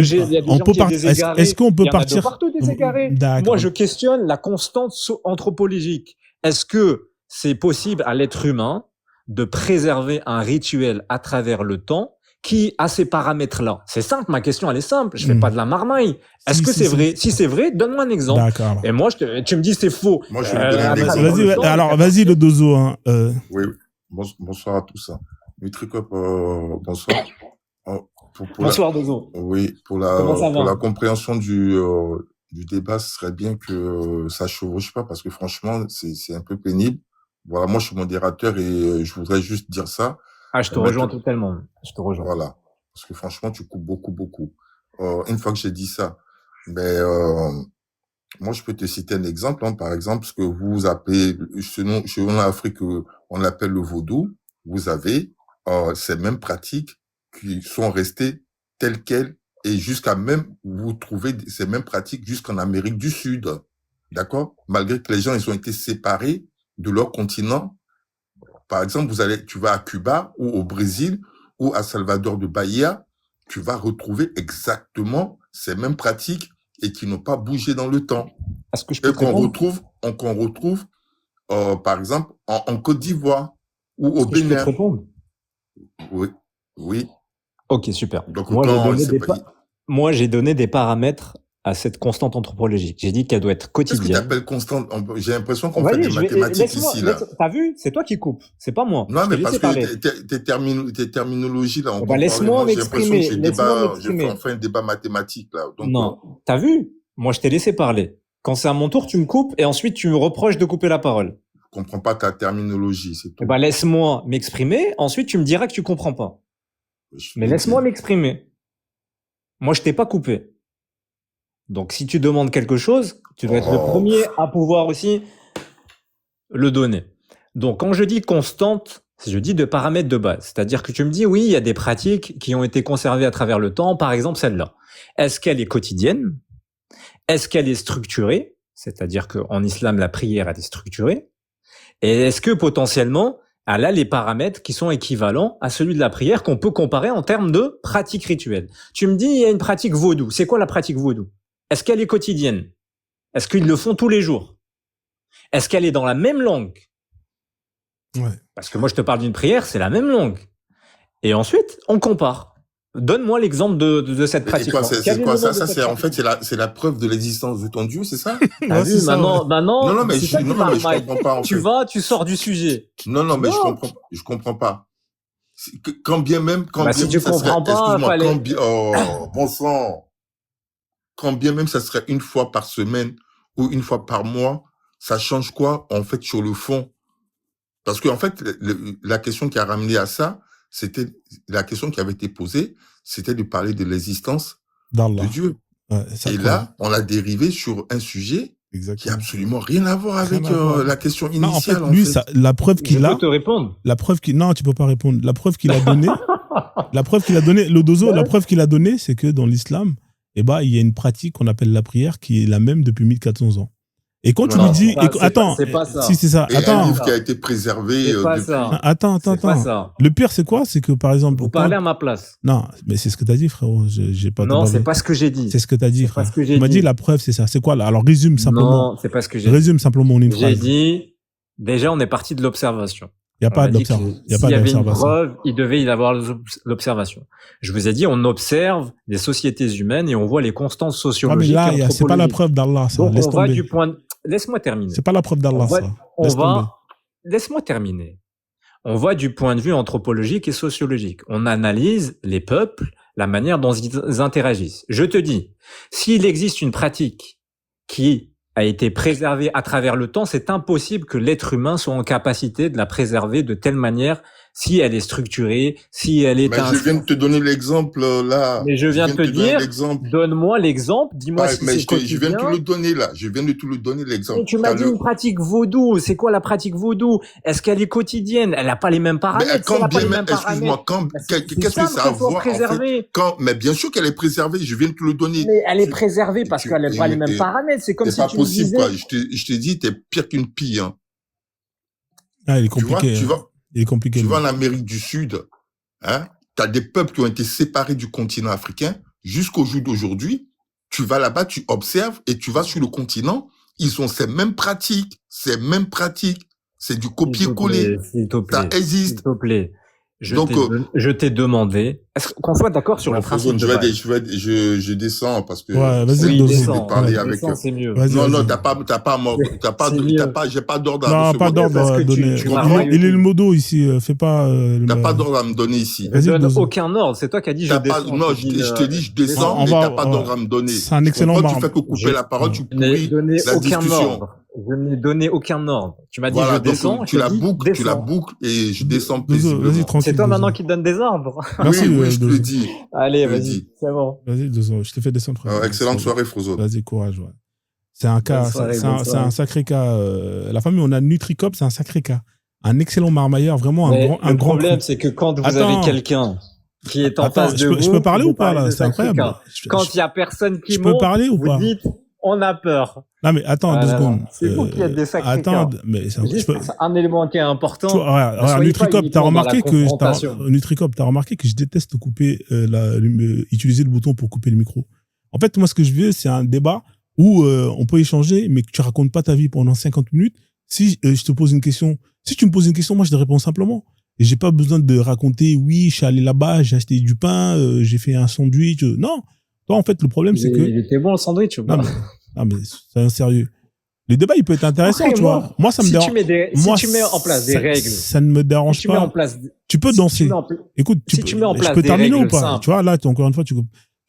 on peut partir. Est-ce qu'on peut partir? Il y en a de partout des égarés. Moi, je questionne la constante anthropologique. Est-ce que c'est possible à l'être humain de préserver un rituel à travers le temps qui a ces paramètres-là? C'est simple, ma question, elle est simple. Je fais pas de la marmaille. Est-ce que c'est vrai? Si c'est vrai, donne-moi un exemple. D'accord. Et moi, tu me dis c'est faux. Moi, je vais te donner un exemple. Alors, vas-y, le dozo. Hein. Oui. Bonsoir à tous. Nutricop, bonsoir. Bonsoir, dozo. Oui, pour la compréhension du débat, ce serait bien que ça chevauche pas, parce que franchement, c'est un peu pénible. Voilà, moi, je suis modérateur et je voudrais juste dire ça. Ah, je te rejoins totalement. Je te rejoins. Voilà. Parce que franchement, tu coupes beaucoup. Une fois que j'ai dit ça, moi, je peux te citer un exemple. Par exemple, ce que vous appelez, chez l'Afrique, on l'appelle le vaudou. Vous avez ces mêmes pratiques qui sont restées telles quelles et jusqu'à même, vous trouvez ces mêmes pratiques jusqu'en Amérique du Sud. D'accord? Malgré que les gens, ils ont été séparés de leur continent. Par exemple, tu vas à Cuba ou au Brésil ou à Salvador de Bahia, tu vas retrouver exactement ces mêmes pratiques et qui n'ont pas bougé dans le temps. Est-ce que je peux qu'on retrouve, par exemple, en Côte d'Ivoire ou au Bénin. Je peux te répondre? Oui. Ok, super. Donc, moi, j'ai donné des paramètres à cette constante anthropologique. J'ai dit qu'elle doit être quotidienne. Qu'est-ce que tu appelles constante? J'ai l'impression qu'on fait des mathématiques ici, là. T'as vu? C'est toi qui coupes. C'est pas moi. Non, mais parce que tes terminologies, là, laisse-moi m'exprimer. J'ai fait un débat mathématique, là. Donc, non. T'as vu? Moi, je t'ai laissé parler. Quand c'est à mon tour, tu me coupes et ensuite tu me reproches de couper la parole. Je comprends pas ta terminologie, c'est tout. Laisse-moi m'exprimer. Ensuite, tu me diras que tu comprends pas. Mais laisse-moi m'exprimer. Moi, je t'ai pas coupé. Donc, si tu demandes quelque chose, tu dois être le premier à pouvoir aussi le donner. Donc, quand je dis constante, je dis de paramètres de base. C'est-à-dire que tu me dis, oui, il y a des pratiques qui ont été conservées à travers le temps. Par exemple, celle-là. Est-ce qu'elle est quotidienne? Est-ce qu'elle est structurée? C'est-à-dire qu'en islam, la prière, elle est structurée. Et est-ce que potentiellement, elle a les paramètres qui sont équivalents à celui de la prière qu'on peut comparer en termes de pratique rituelle? Tu me dis, il y a une pratique vaudou. C'est quoi la pratique vaudou? Est-ce qu'elle est quotidienne? Est-ce qu'ils le font tous les jours? Est-ce qu'elle est dans la même langue? Ouais. Parce que moi, je te parle d'une prière, c'est la même langue. Et ensuite, on compare. Donne-moi l'exemple de cette pratique. C'est quoi ça? Ça, c'est la preuve de l'existence de ton Dieu, c'est ça? T'as vu, maintenant, non, mais je comprends pas. Tu sors du sujet. Non, mais je comprends pas. Quand bien même, si tu comprends pas, bon sang. Quand bien même ça serait une fois par semaine ou une fois par mois, ça change quoi, en fait, sur le fond? Parce que, en fait, la question qui a ramené à ça, c'était, la question qui avait été posée, c'était de parler de l'existence de Dieu. Ouais, et là, on a dérivé sur un sujet qui a absolument rien à voir avec la question initiale. Non, en fait, la preuve qu'il a. Je peux te répondre. Non, tu peux pas répondre. La preuve qu'il a donnée, le dozo, la preuve qu'il a donnée, c'est que dans l'islam, il y a une pratique qu'on appelle la prière qui est la même depuis 1400 ans. Et quand tu lui dis, attends, c'est pas ça. Si c'est ça, et attends, un livre qui a été préservé. C'est pas ça. Attends. Pas ça. Le pire, c'est quoi? C'est que par exemple, vous parlez à ma place. Non, mais c'est ce que t'as dit, frérot. J'ai pas. Non, c'est pas ce que j'ai dit. C'est ce que t'as dit, frère. Tu m'as dit la preuve, c'est ça. C'est quoi là? Alors résume simplement. Non, c'est pas ce que j'ai dit. Résume simplement une phrase. J'ai dit, déjà, on est parti de l'observation. Il n'y a pas d'observation. S'il y avait une preuve, il devait y avoir l'observation. Je vous ai dit, on observe les sociétés humaines et on voit les constances sociologiques. Ah, mais là, c'est pas la preuve d'Allah, ça. Donc, on va du point. Laisse-moi terminer. C'est pas la preuve d'Allah, ça. Laisse-moi terminer. On voit du point de vue anthropologique et sociologique. On analyse les peuples, la manière dont ils interagissent. Je te dis, s'il existe une pratique qui a été préservée à travers le temps, c'est impossible que l'être humain soit en capacité de la préserver de telle manière si elle est structurée, si elle est... Mais je viens de te donner l'exemple là. Mais je viens de te dire, donne-moi l'exemple, dis-moi si c'est quotidien. Je viens de te le donner là, je viens de te le donner l'exemple. Tu m'as dit une pratique vaudou, c'est quoi la pratique vaudou? Est-ce qu'elle est quotidienne? Elle n'a pas les mêmes paramètres. Excuse-moi, qu'est-ce que ça a à voir en fait, mais bien sûr qu'elle est préservée, je viens de te le donner. Mais elle est préservée parce qu'elle n'a pas les mêmes paramètres, c'est comme si tu me disais... C'est pas possible quoi, je t'ai dit, t'es pire qu'une pie, hein. Ah, il est compliqué. Il est compliqué. Tu vas en Amérique du Sud, hein, t'as des peuples qui ont été séparés du continent africain jusqu'au jour d'aujourd'hui. Tu vas là-bas, tu observes et tu vas sur le continent, ils ont ces mêmes pratiques. C'est du copier-coller. Ça existe. S'il te plaît. Je t'ai demandé. Est-ce qu'on soit d'accord sur le principe? Je descends parce que. Ouais, vas-y, descends. Parler avec. C'est mieux. Non, j'ai pas d'ordre à Non, pas d'ordre à donner. Il est le modo ici, fais pas. T'as pas d'ordre à me donner ici. Je donne aucun ordre, c'est toi qui as dit je descends. Non, je te dis je descends, mais t'as pas d'ordre à me donner. C'est un excellent Quand tu fais que couper la parole, tu pourris la discussion. Je n'ai donné aucun ordre. Tu m'as dit je descends. Tu la boucles et je descends paisiblement. Vas-y, tranquille. C'est toi maintenant qui donne des ordres. Oui, je te le dis. Allez, vas-y, c'est bon. Vas-y, je te fais descendre. Excellente soirée, Frozo. Vas-y, courage. Ouais. C'est un cas, c'est un sacré cas. La famille, on a Nutricop, c'est un sacré cas. Un excellent marmailleur, vraiment un grand. Le problème, c'est que quand vous avez quelqu'un qui est en face de vous. Je peux parler ou pas là? C'est incroyable. Quand il y a personne qui monte, vous dites on a peur. Non, mais attends 2 secondes. C'est vous qui êtes des sacrés cas. Mais c'est un élément qui est important. Regarde, Nutricop, t'as remarqué que je déteste couper utiliser le bouton pour couper le micro. En fait, moi, ce que je veux, c'est un débat où on peut échanger, mais que tu racontes pas ta vie pendant 50 minutes. Si je te pose une question, si tu me poses une question, moi, je te réponds simplement. Et j'ai pas besoin de raconter, oui, je suis allé là-bas, j'ai acheté du pain, j'ai fait un sandwich. Non. Toi, en fait, le problème, c'est que... Il était bon, le sandwich, ou pas? Non, mais c'est un sérieux. Le débat, il peut être intéressant, tu vois. Moi, ça me dérange. Si tu mets en place des règles. Ça ne me dérange pas. Tu peux danser. Écoute, tu mets en place. Je peux terminer ou pas? Tu vois, là, encore une fois, tu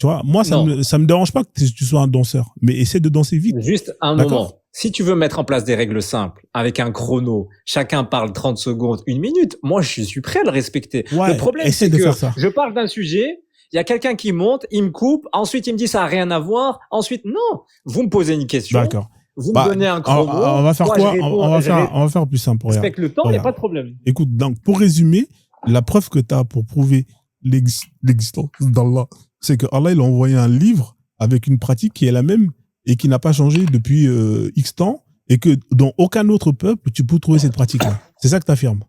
vois, moi, ça me dérange pas que tu sois un danseur. Mais essaie de danser vite. Juste un moment. Si tu veux mettre en place des règles simples, avec un chrono, chacun parle 30 secondes, 1 minute, moi, je suis prêt à le respecter. Ouais, le problème, c'est que je parle d'un sujet, il y a quelqu'un qui monte, il me coupe, ensuite il me dit ça a rien à voir, ensuite non, vous me posez une question. D'accord. Vous me donnez un chrono. On va faire quoi? On va faire plus simple. Respecte le temps, il n'y a pas de problème. Écoute, donc, pour résumer, la preuve que tu as pour prouver l'existence d'Allah, c'est que Allah, il a envoyé un livre avec une pratique qui est la même et qui n'a pas changé depuis X temps, et que dans aucun autre peuple, tu peux trouver cette pratique-là. C'est ça que tu affirmes.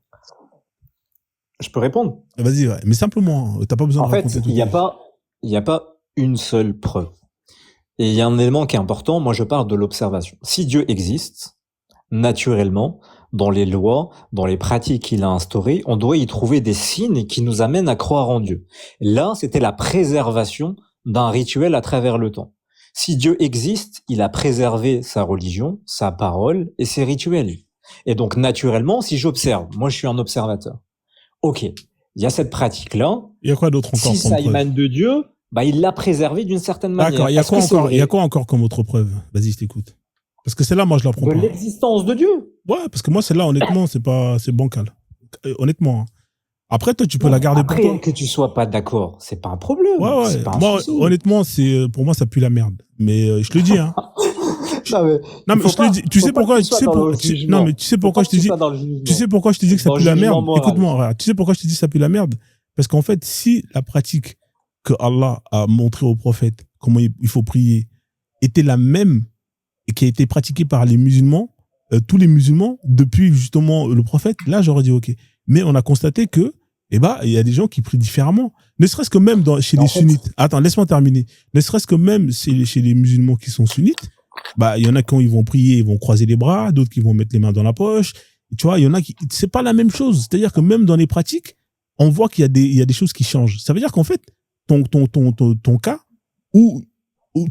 Je peux répondre? Vas-y, ouais. Mais simplement, t'as pas besoin de raconter tout. En fait, il n'y a pas une seule preuve. Et il y a un élément qui est important, moi je parle de l'observation. Si Dieu existe, naturellement, dans les lois, dans les pratiques qu'il a instaurées, on doit y trouver des signes qui nous amènent à croire en Dieu. Là, c'était la préservation d'un rituel à travers le temps. Si Dieu existe, il a préservé sa religion, sa parole et ses rituels. Et donc, naturellement, si j'observe, moi je suis un observateur. Ok, il y a cette pratique-là. Il y a quoi d'autre encore? Si ça émane de Dieu, il l'a préservé d'une certaine manière. D'accord, il y a quoi encore comme autre preuve? Vas-y, je t'écoute. Parce que celle-là, moi, je la prends pas. De l'existence de Dieu. Ouais, parce que moi, celle-là, honnêtement, c'est bancal. Honnêtement. Après, toi, tu peux la garder pour toi. Après, que tu sois pas d'accord, c'est pas un problème. Ouais. C'est pas un moi, souci. honnêtement, pour moi, ça pue la merde. Mais je te le dis, hein. Non, mais je te le dis. Tu sais pourquoi je te dis que ça pue la merde? Écoute-moi, tu sais pourquoi je te dis que ça pue la merde? Parce qu'en fait, si la pratique que Allah a montrée au prophète, comment il faut prier, était la même et qui a été pratiquée par les musulmans, tous les musulmans, depuis justement le prophète, là, j'aurais dit OK. Mais on a constaté que, il y a des gens qui prient différemment. Ne serait-ce que même chez les sunnites. Attends, laisse-moi terminer. Ne serait-ce que même chez les musulmans qui sont sunnites, il y en a quand ils vont prier, ils vont croiser les bras, d'autres qui vont mettre les mains dans la poche, Tu vois, il y en a qui, c'est pas la même chose. C'est-à-dire que même dans les pratiques, on voit qu'il y a des choses qui changent. Ça veut dire qu'en fait, ton cas où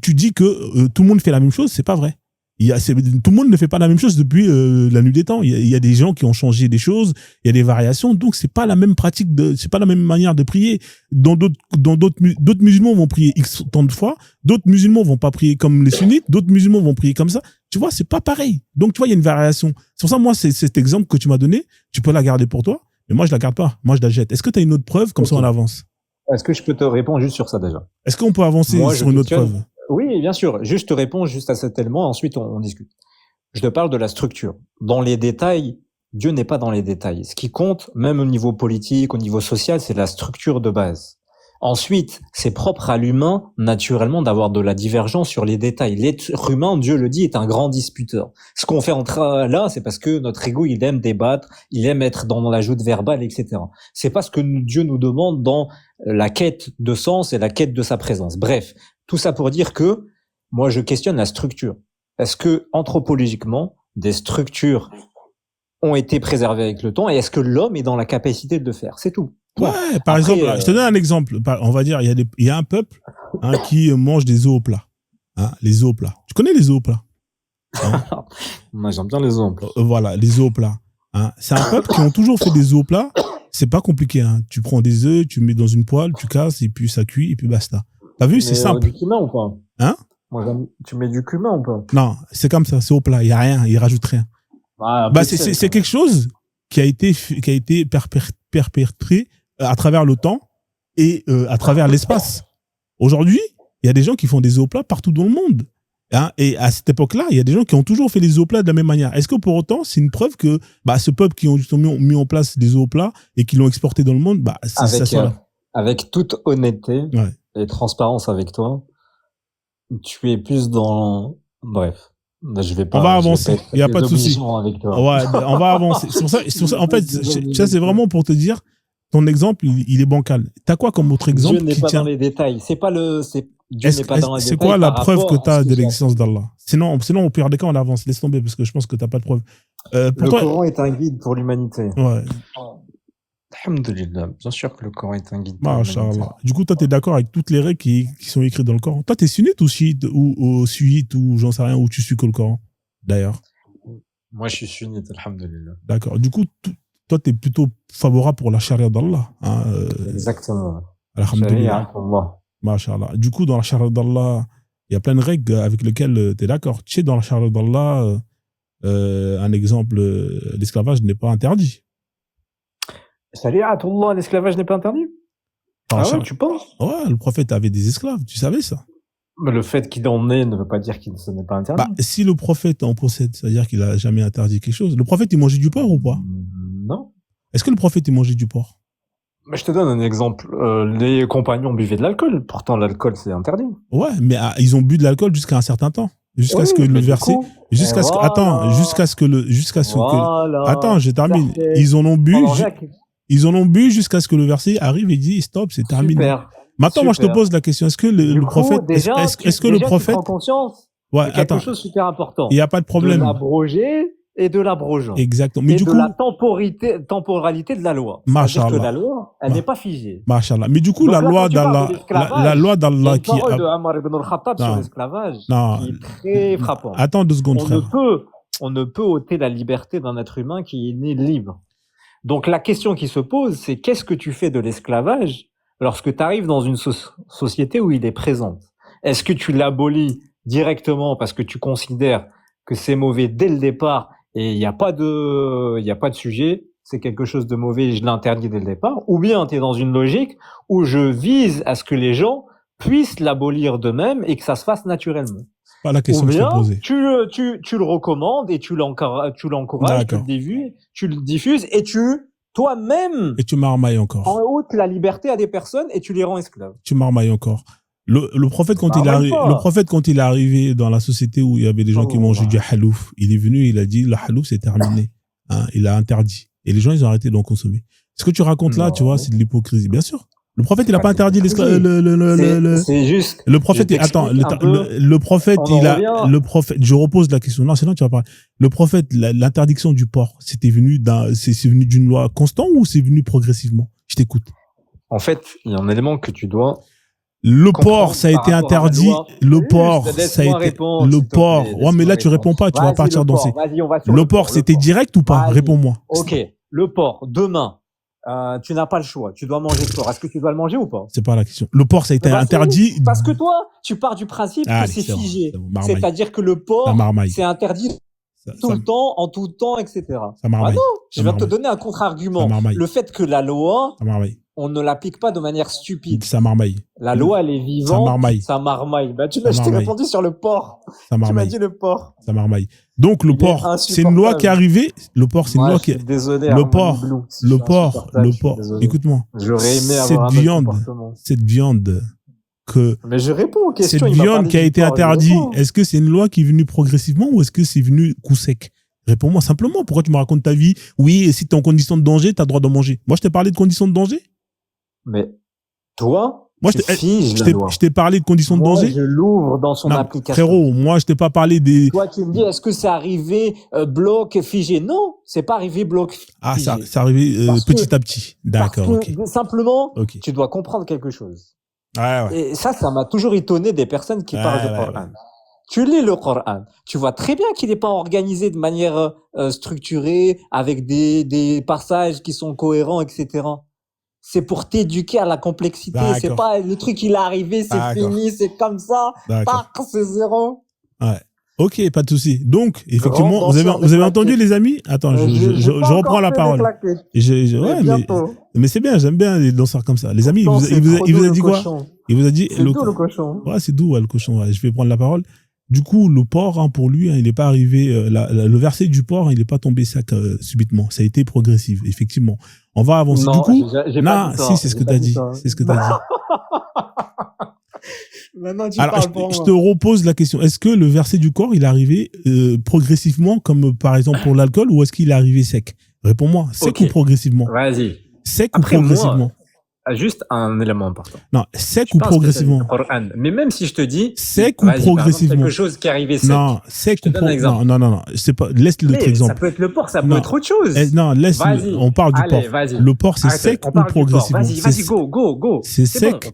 tu dis que tout le monde fait la même chose, c'est pas vrai. Tout le monde ne fait pas la même chose depuis la nuit des temps. Il y a des gens qui ont changé des choses, il y a des variations, donc c'est pas la même pratique c'est pas la même manière de prier. D'autres musulmans vont prier X tant de fois, d'autres musulmans vont pas prier comme les sunnites, d'autres musulmans vont prier comme ça. Tu vois, c'est pas pareil. Donc tu vois, il y a une variation. C'est pour ça, moi, cet exemple que tu m'as donné, tu peux la garder pour toi, mais moi je la garde pas. Moi je la jette. Est-ce que tu as une autre preuve comme ça on avance? Est-ce que je peux te répondre juste sur ça déjà? Est-ce qu'on peut avancer sur une autre preuve? Oui, bien sûr. Juste je te réponds juste à cet élément, ensuite on discute. Je te parle de la structure. Dans les détails, Dieu n'est pas dans les détails. Ce qui compte, même au niveau politique, au niveau social, c'est la structure de base. Ensuite, c'est propre à l'humain, naturellement, d'avoir de la divergence sur les détails. L'être humain, Dieu le dit, est un grand disputeur. Ce qu'on fait là, c'est parce que notre ego, il aime débattre, il aime être dans la joute verbale, etc. C'est pas ce que Dieu nous demande dans la quête de sens et la quête de sa présence. Bref, tout ça pour dire que moi, je questionne la structure. Est-ce que, anthropologiquement, des structures ont été préservées avec le temps et est-ce que l'homme est dans la capacité de le faire? C'est tout. Ouais, par exemple, je te donne un exemple. On va dire, il y a un peuple qui mange des œufs au plat. Hein, les œufs au plat. Tu connais les œufs au plat? Hein? Moi, j'aime bien les œufs au plat. Voilà, les œufs au plat. Hein. C'est un peuple qui ont toujours fait des œufs au plat. C'est pas compliqué. Hein. Tu prends des œufs, tu mets dans une poêle, tu casses, et puis ça cuit, et puis basta. T'as vu, c'est simple. Du cumin ou pas? Hein? Tu mets du cumin ou pas? Non, c'est comme ça, c'est au plat. Il y a rien, il rajoute rien. C'est quelque chose qui a été perpétré à travers le temps et à travers l'espace. Aujourd'hui, il y a des gens qui font des œufs au plat partout dans le monde. Hein, et à cette époque-là, il y a des gens qui ont toujours fait les œufs au plat de la même manière. Est-ce que pour autant, c'est une preuve que ce peuple qui ont mis en place des œufs au plat et qui l'ont exporté dans le monde, ça soit là. Avec toute honnêteté et transparence avec toi, tu es plus dans... Bref. Je vais pas, on va avancer, il n'y a pas de souci. Ouais, on va avancer. C'est pour ça, en fait, ça c'est vraiment pour te dire, ton exemple, il est bancal. T'as quoi comme autre exemple? Dieu n'est pas dans les détails. Dieu n'est pas dans les détails. C'est quoi la preuve que tu as de l'existence d'Allah? Sinon, au pire des cas, on avance. Laisse tomber parce que je pense que tu n'as pas de preuve. Le Coran est un guide pour l'humanité. Ouais. Alhamdulillah. Bien sûr que le Coran est un guide pour l'humanité. Du coup, toi, tu es d'accord avec toutes les règles qui sont écrites dans le Coran? Toi, tu es sunnite ou chiite ou sunnite ou j'en sais rien, ou tu suis que le Coran, d'ailleurs? Moi, je suis sunnite, alhamdulillah. D'accord. Du coup, toi, tu es plutôt favorable pour la charia d'Allah. Hein, exactement. Alhamdulillah. Masha'Allah. Du coup, dans la charia d'Allah, il y a plein de règles avec lesquelles tu es d'accord. Tu sais, dans la charia d'Allah, un exemple, l'esclavage n'est pas interdit. Shari'atullah, l'esclavage n'est pas interdit? Ouais, tu penses? Ouais, le prophète avait des esclaves, tu savais ça? Mais le fait qu'il en ait ne veut pas dire que ce n'est pas interdit. Si le prophète en possède, c'est-à-dire qu'il a jamais interdit quelque chose. Le prophète, il mangeait du porc ou pas? Non. Est-ce que le prophète, il mangeait du porc? Mais je te donne un exemple. Les compagnons buvaient de l'alcool. Pourtant, l'alcool, c'est interdit. Ouais, mais ils ont bu de l'alcool jusqu'à un certain temps. Jusqu'à ce que le verset, attends, je termine. Ils en ont bu jusqu'à ce que le verset arrive et dit stop, c'est terminé. Super. Maintenant, moi, je te pose la question, est-ce que le prophète, est-ce que le prophète, tu prends conscience, ouais, quelque chose de super important. Il n'y a pas de problème. De l'abroger et de l'abrogeant. Exactement. Mais et du de coup, la temporalité de la loi. Masha'Allah. Parce que la loi, elle n'est pas figée. Masha'Allah. Mais du coup, la loi d'Allah qui... Il y a une parole de Omar ibn al-Khattab sur l'esclavage qui est très frappant. Attends 2 secondes, frère. On ne peut ôter la liberté d'un être humain qui est né libre. Donc la question qui se pose, c'est qu'est-ce que tu fais de l'esclavage lorsque tu arrives dans une société où il est présent? Est-ce que tu l'abolis directement parce que tu considères que c'est mauvais dès le départ et il n'y a pas de sujet, c'est quelque chose de mauvais et je l'interdis dès le départ? Ou bien tu es dans une logique où je vise à ce que les gens puissent l'abolir d'eux-mêmes et que ça se fasse naturellement? Pas la question ou bien, que je posais. Tu le recommandes et tu l'encourages, tu le diffuses et toi-même... Et tu marmailles encore. En ôtes la liberté à des personnes et tu les rends esclaves. Tu marmailles encore. Le prophète, quand il est arrivé dans la société où il y avait des gens qui mangeaient du halouf, il est venu, il a dit, le halouf, c'est terminé. Hein, il a interdit. Et les gens, ils ont arrêté d'en consommer. Ce que tu racontes là, tu vois, c'est de l'hypocrisie. Bien sûr. Le prophète, il n'a pas interdit l'esclavage. C'est juste. Le prophète, attends, le prophète, le prophète, je repose la question. Non, sinon tu vas parler. Le prophète, l'interdiction du porc, c'est venu d'une loi constante ou c'est venu progressivement? Je t'écoute. En fait, il y a un élément que tu dois. Le porc, ça a été interdit. Le porc, ça a été. Le porc. Ouais, mais là, tu réponds pas, tu vas partir danser. Le porc, c'était direct ou pas? Réponds-moi. Ok. Le porc, demain. Tu n'as pas le choix. Tu dois manger le porc. Est-ce que tu dois le manger ou pas? C'est pas la question. Le porc, ça a été interdit. Parce que toi, tu pars du principe que c'est figé. C'est-à-dire que le porc, c'est interdit tout le temps, en tout temps, etc. Ah non, je vais te donner un contre-argument. Le fait que la loi, on ne l'applique pas de manière stupide. Ça marmaille. La loi, elle est vivante. Ça marmaille. Bah, je t'ai répondu sur le porc. Tu m'as dit le porc. Ça marmaille. Donc, le porc, c'est une loi qui est arrivée. Le porc, c'est une loi qui est. Désolé. Le porc. Écoute-moi. J'aurais aimé avoir cette viande que. Mais je réponds aux questions. Cette viande qui a été interdite, est-ce que c'est une loi qui est venue progressivement ou est-ce que c'est venu coup sec? Réponds-moi simplement. Pourquoi tu me racontes ta vie? Oui, et si tu es en condition de danger, tu as le droit de manger. Moi, je t'ai parlé de conditions de danger? Mais toi, je t'ai parlé de conditions de danger. Je l'ouvre dans son application. Frérot, moi, je t'ai pas parlé des. Toi, tu me dis, est-ce que c'est arrivé bloc figé? Non, c'est pas arrivé bloc figé. Ah, c'est arrivé petit à petit. D'accord. Ok. Simplement, tu dois comprendre quelque chose. Ouais. Et ça m'a toujours étonné des personnes qui parlent du Coran. Tu lis le Coran, tu vois très bien qu'il n'est pas organisé de manière structurée, avec des passages qui sont cohérents, etc. C'est pour t'éduquer à la complexité. C'est pas le truc, il est arrivé, c'est fini, c'est comme ça. C'est zéro. Ouais. Ok, pas de souci. Donc, effectivement, vous avez entendu les amis? Attends, je reprends la parole. Mais c'est bien, j'aime bien les danseurs comme ça. Les amis, il vous a dit quoi? Il vous a dit. C'est doux le cochon. Ouais, c'est doux le cochon. Ouais. Je vais prendre la parole. Du coup, le porc, pour lui, il n'est pas arrivé. Le verset du porc, il n'est pas tombé sec subitement. Ça a été progressif, effectivement. On va avancer. Non, du coup, c'est ce que tu as dit. C'est ce que tu as dit. Maintenant, alors, je te repose la question. Est-ce que le verset du corps, il est arrivé progressivement, comme par exemple pour l'alcool, ou est-ce qu'il est arrivé sec? Réponds-moi. Sec ou progressivement? Vas-y. Sec ou progressivement? Juste un élément important. Non, sec ou progressivement? Mais même si je te dis sec ou progressivement, quelque chose qui est arrivé sec. Non, sec ou progressivement. Non, c'est pas. Laisse l'autre exemple. Ça peut être le porc, ça peut être autre chose. Non, laisse. On parle du porc. Le porc, c'est sec ou progressivement? Vas-y, go. C'est sec.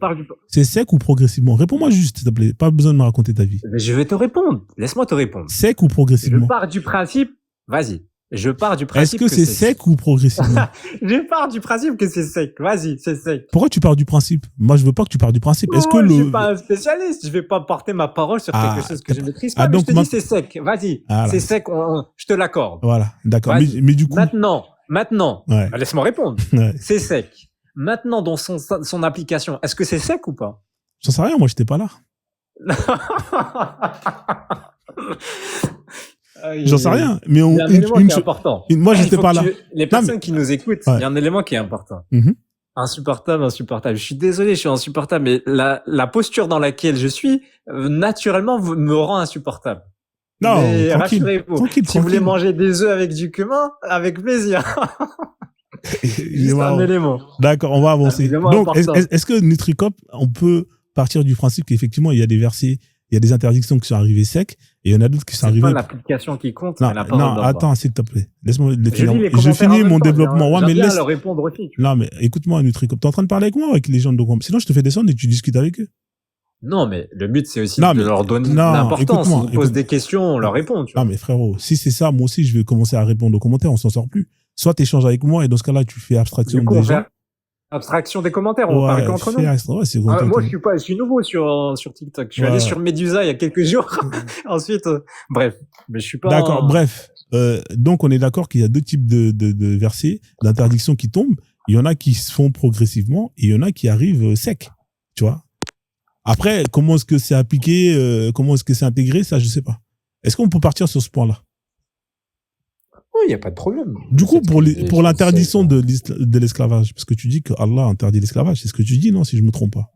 C'est sec ou progressivement? Réponds-moi juste, s'il te plaît. Pas besoin de me raconter ta vie. Mais je vais te répondre. Laisse-moi te répondre. Sec ou progressivement? Je pars du principe. Vas-y. Je pars du principe. Est-ce que c'est sec ou progressivement? Je pars du principe que c'est sec. Vas-y, c'est sec. Pourquoi tu pars du principe? Moi, je veux pas que tu pars du principe. Est-ce que je suis pas un spécialiste. Je vais pas porter ma parole sur quelque chose que je maîtrise pas. Donc, je te dis c'est sec. Vas-y. C'est sec. Je te l'accorde. Voilà. D'accord. Mais du coup. Maintenant. Ouais. Laisse-moi répondre. Ouais. C'est sec. Maintenant, dans son application, est-ce que c'est sec ou pas? J'en sais rien. Moi, j'étais pas là. J'en sais rien, mais il y a un élément qui est important. Moi, j'étais pas là. Les personnes qui nous écoutent, il y a un élément qui est important. Insupportable. Je suis désolé, je suis insupportable, mais la posture dans laquelle je suis, naturellement, me rend insupportable. Non, mais rassurez-vous, si vous voulez manger des œufs avec du cumin, avec plaisir. Juste un élément. D'accord, on va avancer. Donc, est-ce que Nutricop, on peut partir du principe qu'effectivement, il y a des versets, il y a des interdictions qui sont arrivées secs, et il y en a d'autres qui sont arrivées. C'est pas l'application qui compte, mais la parole. Non, attends, s'il te plaît. Laisse-moi je finis mon développement. Ouais, mais laisse. Leur répondre aussi. Non, mais écoute-moi, Nutricop. T'es en train de parler avec moi ou avec les gens de Sinon, je te fais descendre et tu discutes avec eux. Non, mais le but, c'est aussi de leur donner l'importance. S'ils posent des questions, on leur répond. Non, mais frérot, si c'est ça, moi aussi, je vais commencer à répondre aux commentaires, on s'en sort plus. Soit tu échanges avec moi et dans ce cas-là, tu fais abstraction des gens. Abstraction des commentaires, on parle qu'entre nous. Moi, je suis nouveau sur TikTok. Je suis allé sur Medusa il y a quelques jours. Ensuite, bref, mais je suis pas. D'accord, bref. Donc, on est d'accord qu'il y a deux types de versets, d'interdictions qui tombent. Il y en a qui se font progressivement et il y en a qui arrivent secs. Tu vois? Après, comment est-ce que c'est appliqué, comment est-ce que c'est intégré, ça, je sais pas. Est-ce qu'on peut partir sur ce point-là? Oui, il n'y a pas de problème. Du coup, pour l'interdiction de l'esclavage, parce que tu dis que Allah interdit l'esclavage, c'est ce que tu dis, non, si je me trompe pas?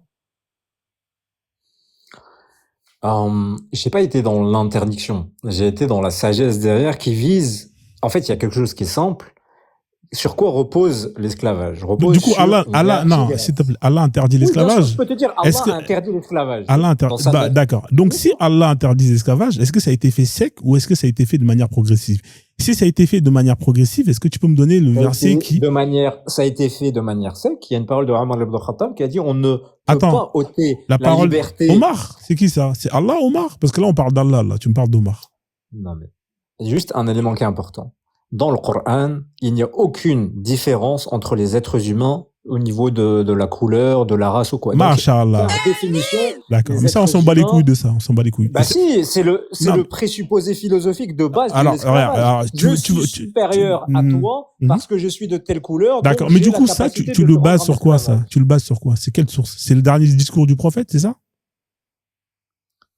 J'ai pas été dans l'interdiction. J'ai été dans la sagesse derrière qui vise, en fait, il y a quelque chose qui est simple. Sur quoi repose l'esclavage? Donc, Repose du coup, sur Allah, une Allah, non, hiérarchie. s'il te plaît, Allah interdit Oui, bien sûr, l'esclavage. je peux te dire, Est-ce Allah que a interdit l'esclavage. Allah Dans sa bah, d'accord. Donc, si Allah interdit l'esclavage, est-ce que ça a été fait sec ou est-ce que ça a été fait de manière progressive? Si ça a été fait de manière progressive, est-ce que tu peux me donner le verset qui... Ça a été fait de manière sec. Il y a une parole de Omar ibn Khattab qui a dit on ne peut Attends, pas ôter la parole liberté. Omar, c'est qui ça? C'est Allah, Omar? Parce que là, on parle d'Allah, là. Tu me parles d'Omar. Non, mais juste un élément qui est important. Dans le Coran, il n'y a aucune différence entre les êtres humains au niveau de la couleur, de la race ou quoi. Donc, Masha'Allah. par définition, D'accord. les Mais ça, on êtres s'en bat les humains- couilles de ça. On s'en bat les couilles. Bah si, c'est Non. le présupposé philosophique de base Alors, de l'esclavage. regarde, alors, Je suis supérieur à toi Mhm. parce que je suis de telle couleur. D'accord. donc Mais j'ai du la coup, ça, capacité tu de le te bases rendre sur quoi, esclave. ça? Tu le bases sur quoi? C'est quelle source? C'est le dernier discours du prophète, c'est ça?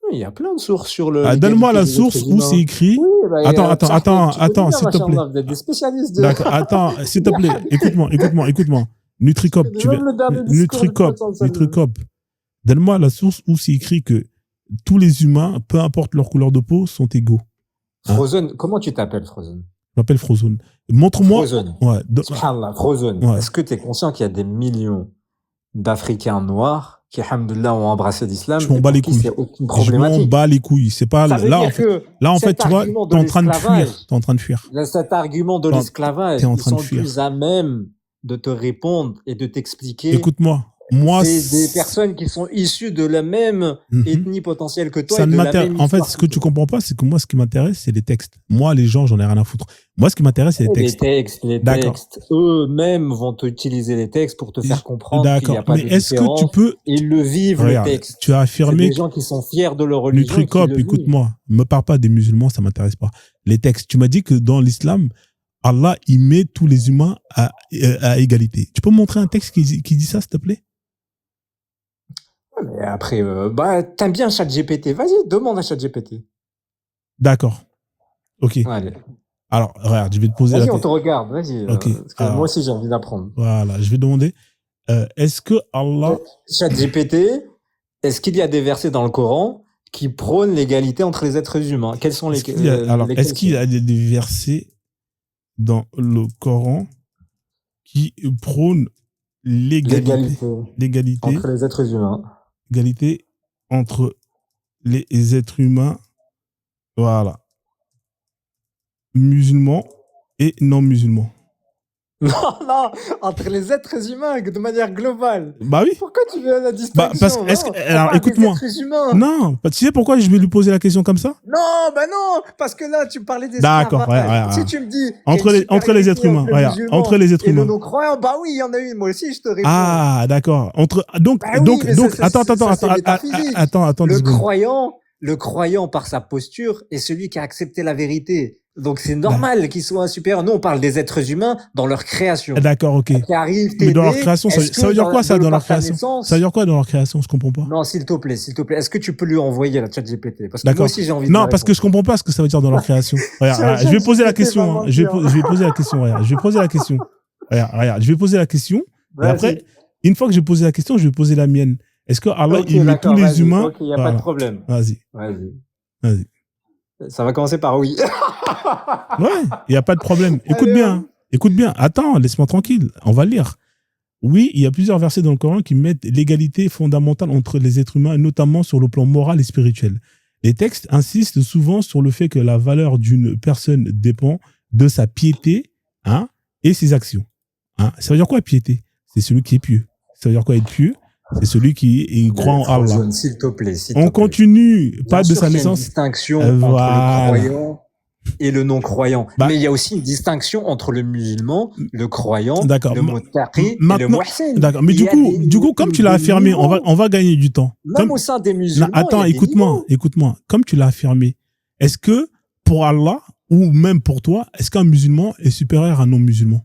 Oui, il y a plein de sources sur le. Ah, donne-moi la l'égalité des source êtres où humains. c'est écrit. Oui, bah, Attends, s'il te plaît. Vous êtes des spécialistes de. D'accord. Attends, s'il te plaît. Écoute-moi. Nutricop, C'est tu veux. même le dernier discours du Nutricop, prophète. Nutricop. Donne-moi la source où c'est écrit que tous les humains, peu importe leur couleur de peau, sont égaux. Frozen, comment tu t'appelles, Frozen? Je m'appelle Frozone. Montre-moi. Frozen. Ouais. Subhanallah, Frozen. Ouais. Est-ce que tu es conscient qu'il y a des millions d'Africains noirs qui, alhamdoulilah, ont embrassé l'islam? Je m'en et bats pour les qui couilles. c'est aucune Je m'en problématique. bats les couilles. C'est pas, Ça veut là, dire en fait, que là, en fait, cet tu vois, argument de t'es en train de l'esclavage, fuir. T'es en train de fuir. cet argument de T'es en- l'esclavage, t'es en ils train de sont fuir. plus à même de te répondre et de t'expliquer. Écoute-moi. Moi, C'est des personnes qui sont issues de la même Mhm. ethnie potentielle que toi Ça et ne de la m'intéresse. même En fait, histoire ce que que tu toi. comprends pas, c'est que moi, ce qui m'intéresse, c'est les textes. Moi, les gens, j'en ai rien à foutre. Moi, ce qui m'intéresse, c'est les textes. Les D'accord. textes, eux-mêmes vont utiliser les textes pour te faire comprendre qu'il n'y D'accord. a pas Mais de est-ce que différence. tu peux, Ils le vivent, regarde, le texte. tu as C'est affirmé des gens qui sont fiers de leur religion. et qui Nutricop, le vivent. écoute-moi, me parle pas des musulmans, ça m'intéresse pas. Les textes, tu m'as dit que dans l'islam, Allah, il met tous les humains à égalité. Tu peux me montrer un texte qui dit ça, s'il te plaît? Mais après, t'aimes bien ChatGPT. Vas-y, demande à ChatGPT. D'accord. Ok. Allez. Alors, regarde, je vais te poser Vas-y, la on question. te regarde. Vas-y. Ok. Parce que Alors, moi aussi, j'ai envie d'apprendre. voilà, je vais demander, est-ce que Allah, ChatGPT, est-ce qu'il y a des versets dans le Coran qui prônent l'égalité entre les êtres humains? Quels sont les est-ce qu'il y a des versets dans le Coran qui prônent l'égalité entre les êtres humains? Égalité entre les êtres humains, voilà, musulmans et non musulmans. Non, entre les êtres humains de manière globale. Bah oui. Pourquoi tu veux la distinction? Parce que, alors, écoute-moi. Non, tu sais pourquoi je vais lui poser la question comme ça? Non, parce que là, tu parlais des D'accord, ouais. Si tu me dis entre les êtres humains, regarde, entre les êtres et le humains. non-croyant, bah oui, il y en a une, moi aussi, je te réponds. Ah, d'accord. Donc, Bah oui, mais ça, attends, le croyant par sa posture est celui qui a accepté la vérité. Donc c'est normal qu'il soit supérieur. Nous, on parle des êtres humains dans leur création. D'accord, ok. Qui arrive, Mais dans leur création, ça veut dire quoi ça dans leur création? Ça veut dire quoi dans leur création? Je comprends pas. Non, s'il te plaît. Est-ce que tu peux lui envoyer la ChatGPT? Parce que moi aussi j'ai envie de. Non, parce que je comprends pas ce que ça veut dire dans leur création. Regarde, je vais poser la question. Je vais poser la question. Regarde, je vais poser la question. Regarde, je vais poser la question. Et après, une fois que j'ai posé la question, je vais poser la mienne. Est-ce que Allah il met tous les humains? Ok, y a pas de problème. Vas-y. Ça va commencer par oui. Ouais, il n'y a pas de problème. Écoute bien. Attends, laisse-moi tranquille. On va lire. Oui, il y a plusieurs versets dans le Coran qui mettent l'égalité fondamentale entre les êtres humains, notamment sur le plan moral et spirituel. Les textes insistent souvent sur le fait que la valeur d'une personne dépend de sa piété et ses actions. Ça veut dire quoi, piété? C'est celui qui est pieux. Ça veut dire quoi, être pieux? C'est celui qui croit en Allah. S'il te plaît. On continue, pas de sa naissance. Il y a une distinction entre le croyant et le non-croyant. Mais il y a aussi une distinction entre le musulman, le croyant, le muttaqi et le muhsin. D'accord. Mais du coup, comme tu l'as affirmé, on va gagner du temps. Même au sein des musulmans. Attends, écoute-moi. Comme tu l'as affirmé, est-ce que pour Allah ou même pour toi, est-ce qu'un musulman est supérieur à un non-musulman?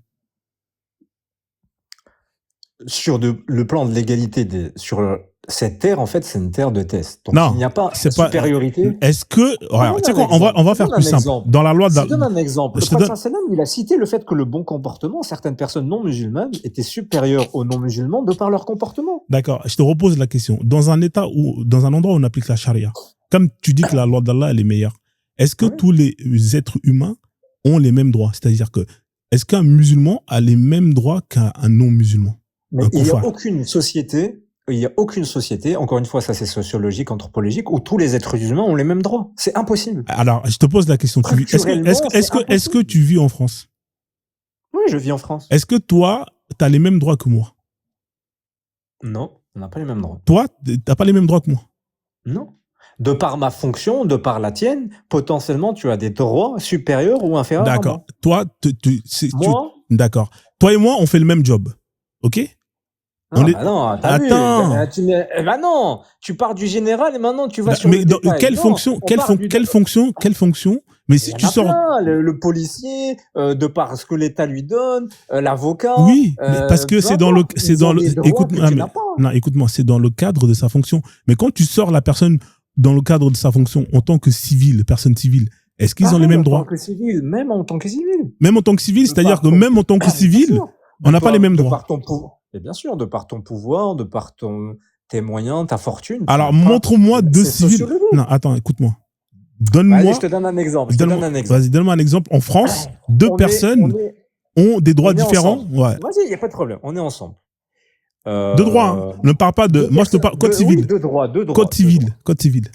Sur le plan de l'égalité sur cette terre, en fait, c'est une terre de test. Donc, non, il n'y a pas de supériorité. Est-ce que... Tu sais quoi, on va faire plus simple. Dans la loi... Je te donne un exemple. Le prophète sallam, il a cité le fait que le bon comportement, certaines personnes non musulmanes étaient supérieures aux non musulmans de par leur comportement. D'accord, je te repose la question. Dans un endroit où on applique la charia, comme tu dis que la loi d'Allah, elle est meilleure, est-ce que tous les êtres humains ont les mêmes droits? C'est-à-dire que est-ce qu'un musulman a les mêmes droits qu'un non-musulman? Mais il n'y a aucune société, encore une fois, ça c'est sociologique, anthropologique, où tous les êtres humains ont les mêmes droits. C'est impossible. Alors, je te pose la question. Est-ce que tu vis en France? Oui, je vis en France. Est-ce que toi, tu as les mêmes droits que moi? Non, on n'a pas les mêmes droits. Toi, tu n'as pas les mêmes droits que moi? Non. De par ma fonction, de par la tienne, potentiellement, tu as des droits supérieurs ou inférieurs. D'accord. Toi, moi, d'accord. Toi et moi, on fait le même job. OK? Non, t'as vu. Non, tu pars du général et maintenant tu vas sur le détail. Quelle fonction? Mais si tu sors le policier, de par ce que l'État lui donne, l'avocat. Oui, parce que écoute-moi, c'est dans le cadre de sa fonction. Mais quand tu sors la personne dans le cadre de sa fonction en tant que civil, personne civile, est-ce qu'ils ont les mêmes droits? Même en tant que civil. Même en tant que civil, c'est-à-dire que même en tant que civil, on n'a pas les mêmes droits. Et bien sûr, de par ton pouvoir, de par tes moyens, ta fortune. Alors, montre-moi deux civils. Non, attends, écoute-moi. Donne-moi. Je te donne un exemple. Vas-y, donne-moi un exemple. En France, deux personnes ont des droits différents. Ouais. Vas-y, il n'y a pas de problème. On est ensemble. Deux droits. Hein. Ne parle pas de. Moi, je te parle code civil. Oui, deux droits. Code civil.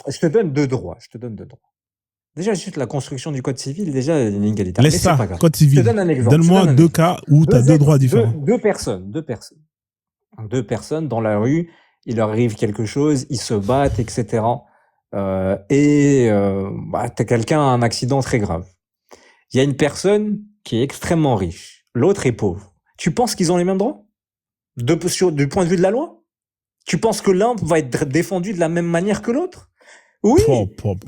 Je te donne deux droits. Déjà, juste la construction du code civil, déjà, une égalité. Laisse ça, code civil. Je te donne un exemple. Donne-moi deux cas où tu as deux droits différents. Deux personnes dans la rue, il leur arrive quelque chose, ils se battent, etc. T'as quelqu'un a un accident très grave. Il y a une personne qui est extrêmement riche, l'autre est pauvre. Tu penses qu'ils ont les mêmes droits? Du point de vue de la loi? Tu penses que l'un va être défendu de la même manière que l'autre? Oui,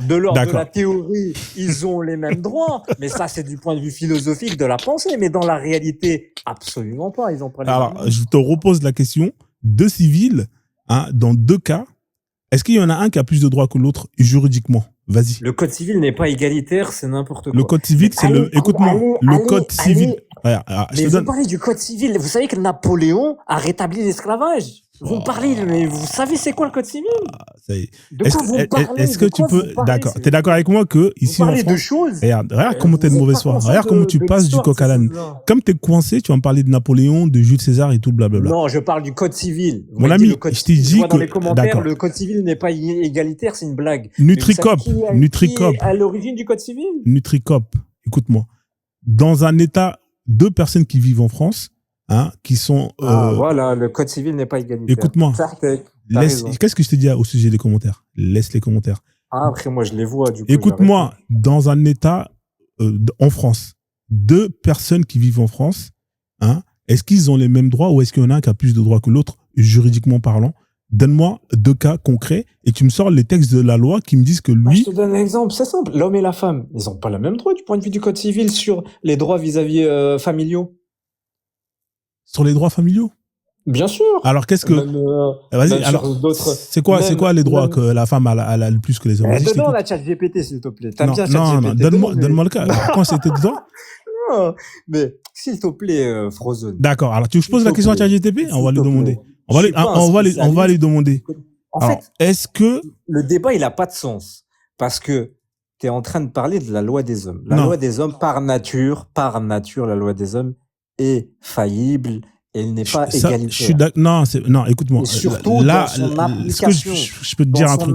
de l'ordre de la théorie, ils ont les mêmes droits, mais ça c'est du point de vue philosophique de la pensée, mais dans la réalité, absolument pas, ils ont pas les mêmes droits. Alors, je te repose la question, deux civils, hein, dans deux cas, est-ce qu'il y en a un qui a plus de droits que l'autre juridiquement? Vas-y. Le code civil n'est pas égalitaire, c'est n'importe quoi. Le code civil, c'est écoute-moi, le code civil. Mais vous parlez du code civil, vous savez que Napoléon a rétabli l'esclavage. Vous parlez, mais vous savez c'est quoi le code civil? Est-ce que tu peux, d'accord, t'es d'accord avec moi que ici en France, de choses. Regarde comment t'es de mauvaise foi. Regarde comment tu passes du coq à l'âne. Comme t'es coincé, tu vas me parler de Napoléon, de Jules César et tout blablabla. Non, je parle du code civil. Mon ami, je t'ai dit que, dans les commentaires, le code civil n'est pas égalitaire, c'est une blague. Nutricop. Qui est à l'origine du code civil? Nutricop. Écoute-moi. Dans un état, deux personnes qui vivent en France, hein, qui sont. Voilà, le code civil n'est pas égalitaire. Écoute-moi. Qu'est-ce que je te dis au sujet des commentaires? Laisse les commentaires. Après, moi, je les vois. Du coup, écoute-moi, dans un état en France, deux personnes qui vivent en France, hein, est-ce qu'ils ont les mêmes droits ou est-ce qu'il y en a un qui a plus de droits que l'autre, juridiquement parlant? Donne-moi deux cas concrets et tu me sors les textes de la loi qui me disent que lui... Je te donne un exemple, c'est simple. L'homme et la femme, ils n'ont pas le même droit du point de vue du code civil sur les droits vis-à-vis familiaux. Sur les droits familiaux? Bien sûr. Alors qu'est-ce que... Vas-y, alors, c'est quoi les droits que la femme a le plus que les hommes? Donne-moi la ChatGPT, s'il te plaît. Non, donne-moi le cas. Quand c'était dedans? Non, mais s'il te plaît, Frozen. D'accord, alors tu je pose la question à ChatGPT? On va lui demander. On va lui demander. En fait, est-ce que... Le débat, il n'a pas de sens. Parce que tu es en train de parler de la loi des hommes. La loi des hommes, par nature, la loi des hommes est faillible. Elle n'est pas égalitaire. Non, écoute-moi. Et surtout, là, dans son application. Je peux te dire un truc.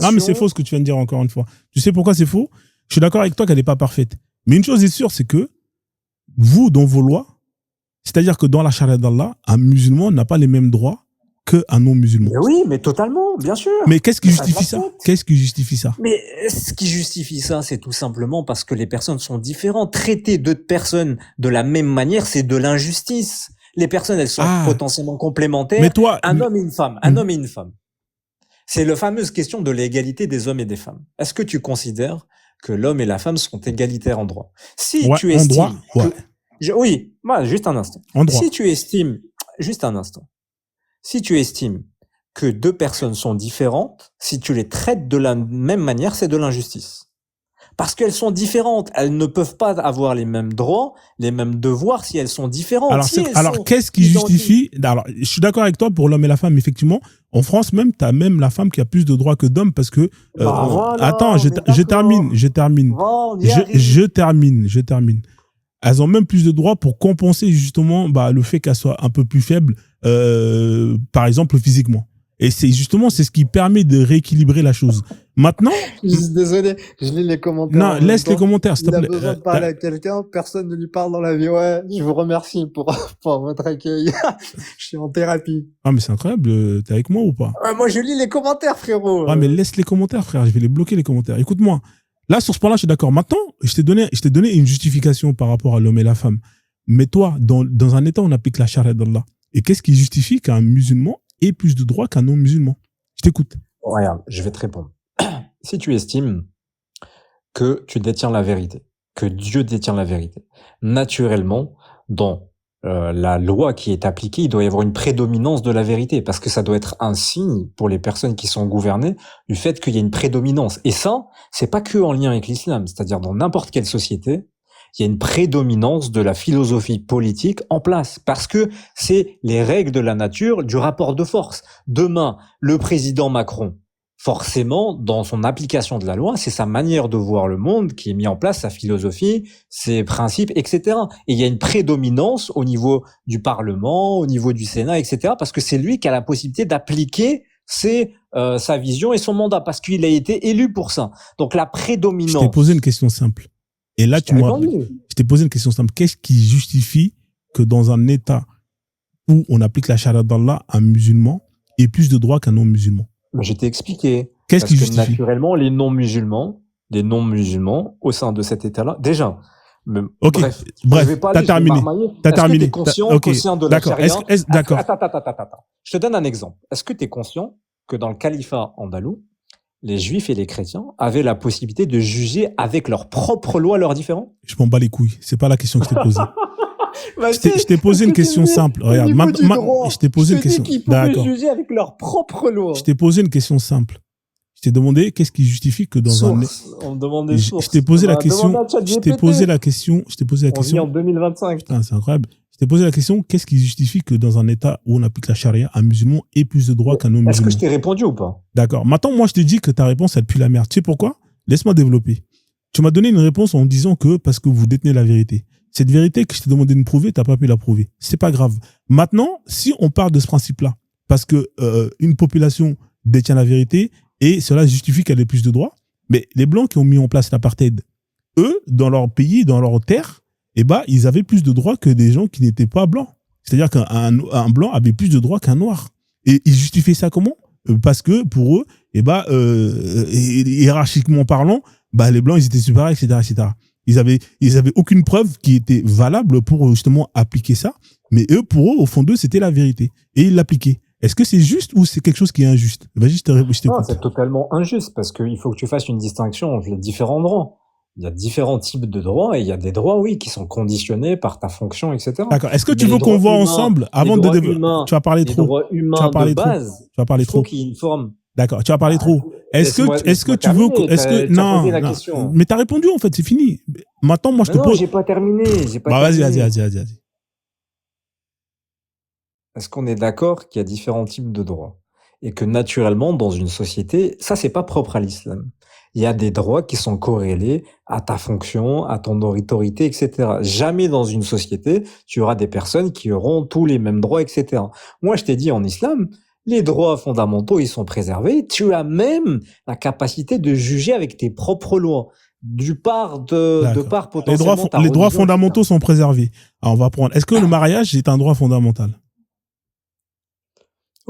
Non, mais c'est faux ce que tu viens de dire encore une fois. Tu sais pourquoi c'est faux? Je suis d'accord avec toi qu'elle n'est pas parfaite. Mais une chose est sûre, c'est que vous, dans vos lois, c'est-à-dire que dans la charia d'Allah, un musulman n'a pas les mêmes droits qu'un non-musulman. Mais oui, mais totalement, bien sûr. Mais qu'est-ce qui justifie ça? Qu'est-ce qui justifie ça? Mais ce qui justifie ça, c'est tout simplement parce que les personnes sont différentes. Traiter deux personnes de la même manière, c'est de l'injustice. Les personnes, elles sont potentiellement complémentaires. Mais toi, un homme et une femme. Un homme et une femme. C'est la fameuse question de l'égalité des hommes et des femmes. Est-ce que tu considères que l'homme et la femme sont égalitaires en droit? Si tu estimes... Oui, juste un instant. Si tu estimes... Juste un instant. Si tu estimes que deux personnes sont différentes, si tu les traites de la même manière, c'est de l'injustice. Parce qu'elles sont différentes. Elles ne peuvent pas avoir les mêmes droits, les mêmes devoirs si elles sont différentes. Alors qu'est-ce qui justifie... Alors, je suis d'accord avec toi pour l'homme et la femme, effectivement. En France même, tu as même la femme qui a plus de droits que d'hommes parce que... voilà, attends, je termine. Je termine. elles ont même plus de droits pour compenser justement le fait qu'elles soient un peu plus faibles, par exemple physiquement. Et c'est ce qui permet de rééquilibrer la chose. Maintenant. Désolé, je lis les commentaires. Non, laisse les commentaires, s'il te plaît. Il a besoin de parler à quelqu'un, personne ne lui parle dans la vie. Ouais, je vous remercie pour votre accueil. Je suis en thérapie. Ah, mais c'est incroyable, t'es avec moi ou pas? Ouais, moi, je lis les commentaires, frérot. Ah, mais laisse les commentaires, frère, je vais les bloquer, les commentaires. Écoute-moi. Là, sur ce point-là, je suis d'accord. Maintenant, je t'ai donné une justification par rapport à l'homme et la femme. Mais toi, dans un état où on applique la charia d'Allah, et qu'est-ce qui justifie qu'un musulman ait plus de droits qu'un non-musulman? Je t'écoute. Regarde, je vais te répondre. Si tu estimes que tu détiens la vérité, que Dieu détient la vérité, naturellement, dans la loi qui est appliquée, il doit y avoir une prédominance de la vérité, parce que ça doit être un signe pour les personnes qui sont gouvernées du fait qu'il y a une prédominance. Et ça, c'est pas que en lien avec l'islam, c'est-à-dire dans n'importe quelle société, il y a une prédominance de la philosophie politique en place, parce que c'est les règles de la nature du rapport de force. Demain, le président Macron, forcément, dans son application de la loi, c'est sa manière de voir le monde qui est mis en place, sa philosophie, ses principes, etc. Et il y a une prédominance au niveau du Parlement, au niveau du Sénat, etc. Parce que c'est lui qui a la possibilité d'appliquer sa vision et son mandat, parce qu'il a été élu pour ça. Donc la prédominance... Je t'ai posé une question simple. Et là, je t'ai posé une question simple. Qu'est-ce qui justifie que dans un État où on applique la charia d'Allah, un musulman ait plus de droits qu'un non-musulman? Je t'ai expliqué. Qu'est-ce qui justifie? Naturellement, les non-musulmans, au sein de cet État-là, déjà. Ok, bref, t'as terminé. T'as terminé. Est-ce que t'es conscient qu'au sein de la charia... D'accord. Attends. Je te donne un exemple. Est-ce que t'es conscient que dans le califat andalou, les juifs et les chrétiens avaient la possibilité de juger avec leur propre loi leurs différends? Je m'en bats les couilles. C'est pas la question que je t'ai posée. Je t'ai posé une question simple. Regarde, je t'ai posé une question. D'accord. Juger avec leur propre loi. Je t'ai posé une question simple. Je t'ai demandé qu'est-ce qui justifie que dans on me demande des sources. Je t'ai posé la question. Je t'ai posé la question. On vit en 2025. Putain, c'est incroyable. Je t'ai posé la question, qu'est-ce qui justifie que dans un État où on applique la charia, un musulman ait plus de droits qu'un non-musulman? Est-ce que je t'ai répondu ou pas? D'accord. Maintenant, moi, je te dis que ta réponse, elle pue la merde. Tu sais pourquoi? Laisse-moi développer. Tu m'as donné une réponse en disant que parce que vous détenez la vérité. Cette vérité que je t'ai demandé de me prouver, t'as pas pu la prouver. C'est pas grave. Maintenant, si on part de ce principe-là, parce que une population détient la vérité et cela justifie qu'elle ait plus de droits, mais les Blancs qui ont mis en place l'apartheid, eux, dans leur pays, dans leur terre, ils avaient plus de droits que des gens qui n'étaient pas blancs. C'est-à-dire qu'un blanc avait plus de droits qu'un noir. Et ils justifiaient ça comment? Parce que pour eux, hiérarchiquement parlant, les blancs, ils étaient supérieurs, etc. Ils avaient aucune preuve qui était valable pour justement appliquer ça. Mais eux, pour eux, au fond d'eux, c'était la vérité. Et ils l'appliquaient. Est-ce que c'est juste ou c'est quelque chose qui est injuste? Vas-y, je t'écoute. Non, c'est totalement injuste parce qu'il faut que tu fasses une distinction entre les différents droits. Il y a différents types de droits et il y a des droits, oui, qui sont conditionnés par ta fonction, etc. D'accord. Est-ce que tu veux qu'on voit ensemble avant de développer? Tu vas parler trop. Droits humains de base. Tu vas parler trop. Il faut qu'il y ait une forme. D'accord. Tu vas parler trop. Est-ce que tu veux non. Mais t'as répondu en fait. C'est fini. Maintenant, moi, je te pose. Non, j'ai pas terminé. Vas-y. Est-ce qu'on est d'accord qu'il y a différents types de droits et que naturellement, dans une société, ça, c'est pas propre à l'islam. Il y a des droits qui sont corrélés à ta fonction, à ton autorité, etc. Jamais dans une société, tu auras des personnes qui auront tous les mêmes droits, etc. Moi, je t'ai dit en islam, les droits fondamentaux, ils sont préservés. Tu as même la capacité de juger avec tes propres lois. De part potentiellement les droits fondamentaux sont préservés. Alors, on va prendre. Est-ce que le mariage est un droit fondamental?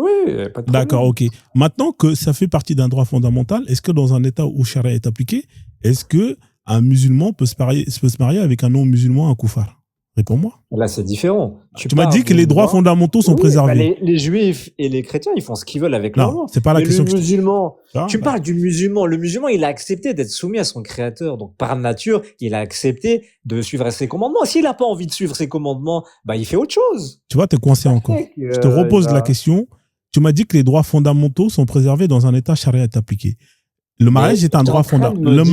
Oui, pas de problème. D'accord, ok. Maintenant que ça fait partie d'un droit fondamental, est-ce que dans un État où charia est appliqué, est-ce que un musulman peut se marier avec un non-musulman, un koufar? Réponds-moi. Là, c'est différent. Tu m'as dit que les droits fondamentaux sont préservés. Les juifs et les chrétiens, ils font ce qu'ils veulent avec leur loi. C'est pas la question. Le musulman, tu parles du musulman. Le musulman, il a accepté d'être soumis à son créateur. Donc, par nature, il a accepté de suivre ses commandements. S'il n'a pas envie de suivre ses commandements, il fait autre chose. Tu vois, t'es coincé encore. Je te repose la question. Tu m'as dit que les droits fondamentaux sont préservés dans un État charia est appliqué. Le mariage est un droit fondamental. Le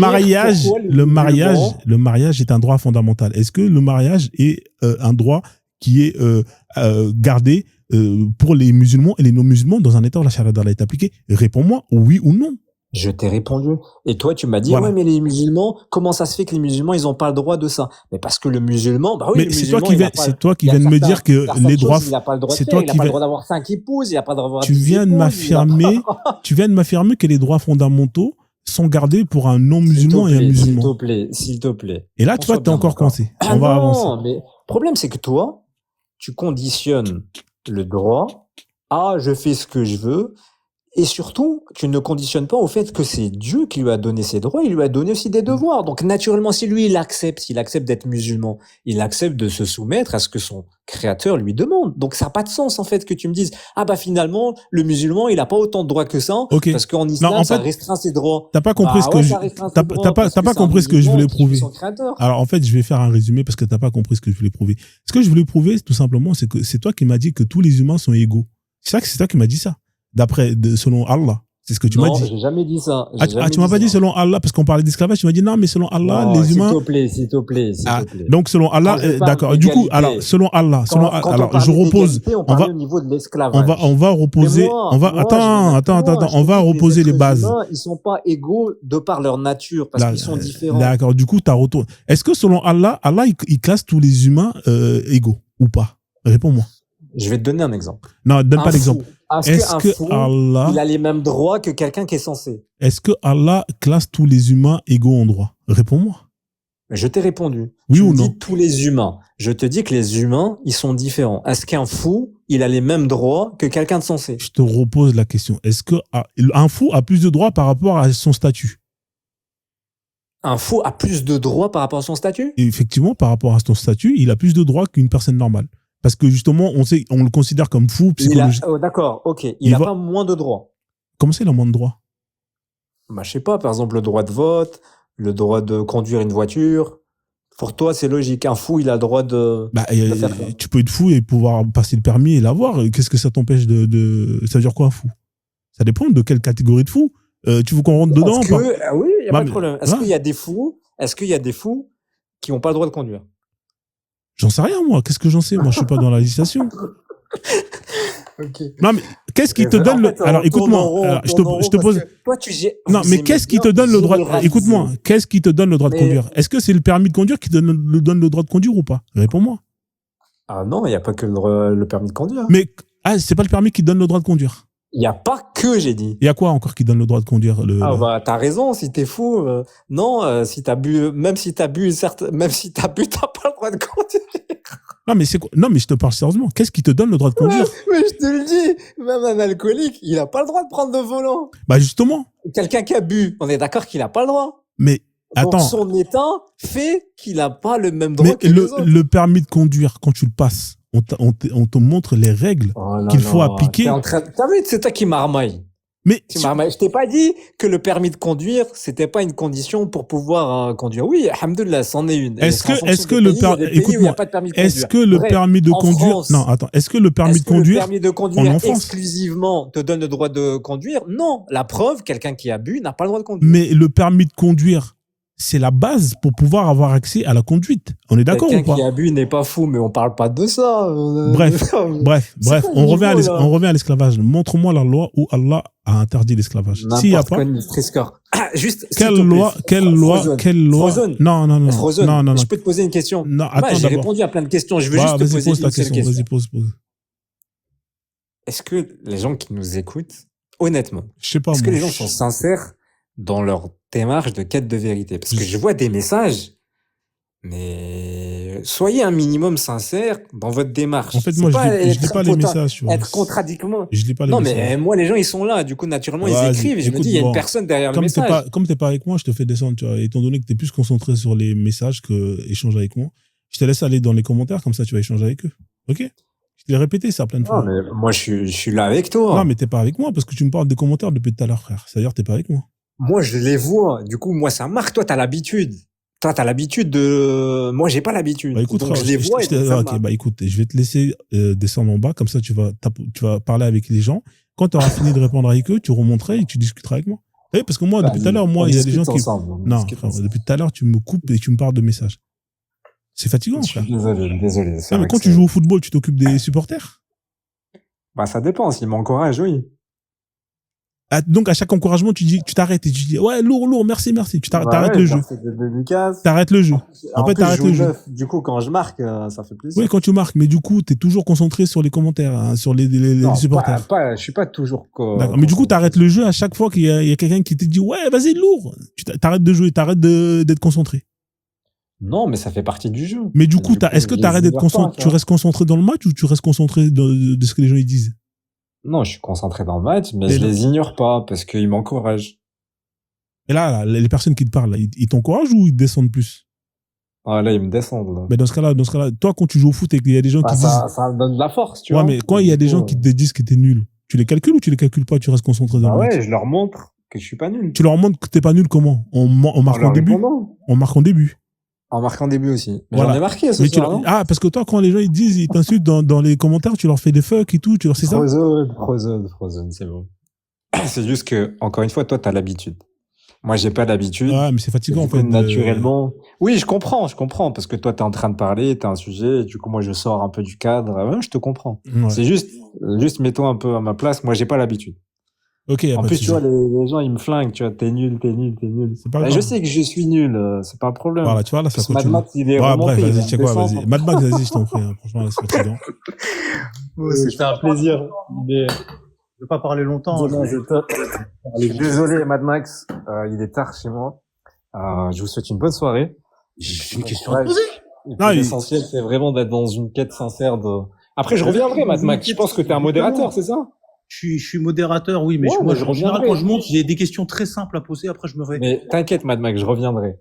mariage est un droit fondamental. Est-ce que le mariage est un droit qui est gardé pour les musulmans et les non-musulmans dans un État où la charia d'Allah est appliquée? Réponds-moi oui ou non. Je t'ai répondu. Et toi, tu m'as dit, Voilà. ouais, mais les musulmans, comment ça se fait que les musulmans, ils ont pas le droit de ça? Mais parce que le musulman, bah oui, Mais le c'est toi musulman, qui il viens, a pas, c'est toi qui il y a viens de me dire que certaines les droits, choses, il a pas le droit de c'est faire. toi Il a qui pas le viens, droit d'avoir 5 épouses, il a pas le droit d'avoir tu 10 viens de épouses, il a m'affirmer, pas... tu viens de m'affirmer que les droits fondamentaux sont gardés pour un S'il te non-musulman et un plaît, s'il te musulman. plaît, s'il te plaît. Et là, Qu'on tu vois, soit t'es bien encore d'accord. coincé. Ah On va avancer. non, mais le problème, c'est que toi, tu conditionnes le droit à je fais ce que je veux. Et surtout, tu ne conditionnes pas au fait que c'est Dieu qui lui a donné ses droits, il lui a donné aussi des devoirs. Donc, naturellement, si lui, il accepte, s'il accepte d'être musulman, il accepte de se soumettre à ce que son créateur lui demande. Donc, ça n'a pas de sens, en fait, que tu me dises, ah bah finalement, le musulman, il n'a pas autant de droits que ça, Ok. parce qu'en Non, islam, en ça fait, restreint ses droits. t'as pas compris Bah ce que ouais, je, ça restreint ses t'as droits, pas, parce t'as que pas c'est un compris ce que je musulman voulais qui suit prouver. son créateur. Alors, en fait, je vais faire un résumé parce que t'as pas compris ce que je voulais prouver. Ce que je voulais prouver, tout simplement, c'est que c'est toi qui m'as dit que tous les humains sont égaux. C'est toi qui m'as dit ça. Selon Allah. C'est ce que tu m'as Non, dit. j'ai jamais dit ça. Ah, tu m'as pas dit selon Allah, parce qu'on parlait d'esclavage, tu m'as dit non, mais selon Allah, Non, les humains. s'il te plaît, s'il te plaît, s'il Ah, te plaît. donc selon Allah, Quand je parle d'accord. Du coup, d'égalité, alors, selon Allah, quand on alors, je parlait repose, d'égalité, on on parlait va, au niveau de l'esclavage. on va reposer, Mais moi, on va, moi, je vais attends, mettre loin. Je on te va dis que reposer les êtres bases. humains, ils sont pas égaux de par leur nature, parce qu'ils sont différents. D'accord. Du coup, t'as retourné. Est-ce que selon Allah, il classe tous les humains, égaux ou pas? Réponds-moi. Je vais te donner un exemple. Non, donne pas Un l'exemple. fou. Est-ce Est-ce qu'un que fou, Allah, il a les mêmes droits que quelqu'un qui est censé? est-ce que Allah classe tous les humains égaux en droit? Réponds-moi. Je t'ai répondu. Oui Tu ou me non? dis tous les humains. Je te dis que les humains, ils sont différents. Est-ce qu'un fou, il a les mêmes droits que quelqu'un de censé? Je te repose la question. Est-ce que un fou a plus de droits par rapport à son statut? Un fou a plus de droits par rapport à son statut? Et effectivement, par rapport à son statut, il a plus de droits qu'une personne normale. Parce que justement, on le considère comme fou psychologiquement. Oh, d'accord, ok. Il n'a pas moins de droits. Comment c'est, il a moins de droits? Bah, je sais pas, par exemple, le droit de vote, le droit de conduire une voiture. Pour toi, c'est logique. Un fou, il a le droit de faire ça. Tu peux être fou et pouvoir passer le permis et l'avoir. Qu'est-ce que ça t'empêche ça veut dire quoi, fou? Ça dépend de quelle catégorie de fou. Tu veux qu'on rentre dedans? Oui, il n'y a pas de problème. Est-ce qu'il y a des fous qui n'ont pas le droit de conduire? J'en sais rien, moi. Qu'est-ce que j'en sais? Moi, je suis pas dans la législation. Okay. Non, mais qu'est-ce qui te donne alors, écoute-moi. Je te pose. Toi, non, mais qu'est-ce qui te donne le droit? Écoute-moi. Qu'est-ce qui te donne le droit de conduire? Est-ce que c'est le permis de conduire qui te donne le droit de conduire ou pas? Réponds-moi. Ah non, il n'y a pas que le permis de conduire. Mais, c'est pas le permis qui donne le droit de conduire. Il n'y a pas que, j'ai dit. Il y a quoi encore qui donne le droit de conduire? Bah, t'as raison, si t'es fou. Non, si t'as bu, même si t'as bu, t'as pas le droit de conduire. Non, mais c'est quoi? Non, mais je te parle sérieusement. Qu'est-ce qui te donne le droit de conduire? Mais je te le dis, même un alcoolique, il n'a pas le droit de prendre le volant. Bah, justement. Quelqu'un qui a bu, on est d'accord qu'il n'a pas le droit. Mais, attends. Donc, son état fait qu'il n'a pas le même droit que les autres. Le permis de conduire, quand tu le passes, on te montre les règles qu'il faut appliquer. T'as vu, c'est toi qui marmaille. Mais je t'ai pas dit que le permis de conduire, c'était pas une condition pour pouvoir conduire. Oui, alhamdoulilah, c'en est une. Est-ce que le permis de conduire, non, attends, est-ce que le permis de conduire, exclusivement te donne le droit de conduire? Non. La preuve, quelqu'un qui a bu n'a pas le droit de conduire. Mais le permis de conduire, c'est la base pour pouvoir avoir accès à la conduite. On est d'accord ou pas? Quelqu'un qui a bu n'est pas fou, mais on parle pas de ça. Bref. On revient à l'esclavage. Montre-moi la loi où Allah a interdit l'esclavage. S'il y a pas. Juste. Quelle loi? Frozen. Non. Frozen. Non. Je peux te poser une question? Non, attends. J'ai répondu à plein de questions. Je veux juste te poser une seule question. Vas-y, pose. Est-ce que les gens qui nous écoutent, honnêtement, je sais pas, est-ce que les gens sont sincères dans leur démarche de quête de vérité? Parce que je vois des messages, mais soyez un minimum sincère dans votre démarche. En fait, moi, je lis pas les messages. Tu vois. Être contradictoire. Je lis pas les messages. Non, mais moi, les gens, ils sont là. Du coup, naturellement, ils écrivent. Je me dis, il y a une personne derrière le message. Comme t'es pas avec moi, je te fais descendre. Tu vois. Étant donné que t'es plus concentré sur les messages que échanger avec moi, je te laisse aller dans les commentaires. Comme ça, tu vas échanger avec eux. Ok? Je l'ai répété ça plein de fois. Non, mais moi, je suis là avec toi. Non, mais t'es pas avec moi parce que tu me parles des commentaires depuis tout à l'heure, frère. C'est-à-dire, t'es pas avec moi. Moi, je les vois. Du coup, moi, ça marque. Toi, t'as l'habitude. Moi, j'ai pas l'habitude. Bah, écoute, donc, je les vois. Ok, bah, écoute, je vais te laisser descendre en bas. Comme ça, tu vas parler avec les gens. Quand tu auras fini de répondre avec eux, tu remonteras et tu discuteras avec moi. Oui, parce que moi, depuis tout à l'heure, il y a des gens qui. Non, depuis tout à l'heure, tu me coupes et tu me parles de messages. C'est fatigant, frère. Désolé. Non, mais quand tu joues au football, tu t'occupes des supporters? Bah, ça dépend. S'il m'encourage, oui. Donc, à chaque encouragement, tu t'arrêtes et tu dis, ouais, lourd, merci. Tu t'arrêtes Ouais, le jeu. c'est des dédicaces. T'arrêtes le jeu. En fait, plus, t'arrêtes je joue le jeu. neuf. Du coup, quand je marque, ça fait plaisir. Oui, quand tu marques, mais du coup, t'es toujours concentré sur les commentaires, hein, sur les Non, supporters. je suis pas toujours D'accord. Mais du coup, t'arrêtes le jeu à chaque fois qu'il y a quelqu'un qui te dit, ouais, vas-y, lourd. T'arrêtes de jouer, t'arrêtes d'être concentré. Non, mais ça fait partie du jeu. Mais du coup, est-ce que t'arrêtes d'être concentré, tu restes concentré dans le match ou tu restes concentré de ce que les gens ils disent? Non, je suis concentré dans le match, mais Et je là- les ignore pas parce qu'ils m'encouragent. Et là, les personnes qui te parlent, là, ils t'encouragent ou ils te descendent plus? Ah, là, ils me descendent, là. Mais dans ce cas-là, toi, quand tu joues au foot et qu'il y a des gens qui disent, Ça me donne de la force, tu ouais, vois. mais quand il y a des gens qui te disent que t'es nul, tu les calcules ou tu les calcules pas, tu restes concentré dans Ah le match? ouais, je leur montre que je suis pas nul. Tu leur montres que t'es pas nul comment? En marquant leur au début? répondant. En marquant au début. En marquant début aussi. Mais Voilà. j'en ai marqué ce Mais tu soir, non? parce que toi, quand les gens ils disent, ils t'insultent dans les commentaires, tu leur fais des fuck et tout, c'est ça? Frozen, c'est bon. C'est juste que, encore une fois, toi, t'as l'habitude. Moi, j'ai pas l'habitude. Ouais, mais c'est Et fatigant, du en coup, fait. naturellement. Oui, je comprends, parce que toi, t'es en train de parler, t'as un sujet, et du coup, moi, je sors un peu du cadre. Ouais, je te comprends. Ouais. C'est juste mets-toi un peu à ma place. Moi, j'ai pas l'habitude. Ok, y a En pas de plus, tu souci. vois, les gens, ils me flinguent, tu vois, t'es nul. C'est pas Bah, grave. je sais que je suis nul, c'est pas un problème. Voilà, tu vois, là, ça Parce que Mad continue. Max, il est Ouais, remonté. bref, il vas-y, va tu sais quoi, descendre. vas-y. Mad Max, vas-y, je t'en prie, hein. Franchement, là, c'est fatigant. C'était un plaisir. Mais... Je vais pas parler longtemps. Je suis désolé, Mad Max, il est tard chez moi. Je vous souhaite une bonne soirée. J'ai une question à te poser. Et Non, puis, l'essentiel, c'est vraiment d'être dans une quête sincère de... Après, je reviendrai, Mad Max. Je pense que t'es un modérateur, c'est ça? Je suis modérateur, oui, mais Ouais, moi, mais je en général, reviendrai. quand je monte, j'ai des questions très simples à poser. Après, je me réveille. Mais t'inquiète, Mad Max, je reviendrai.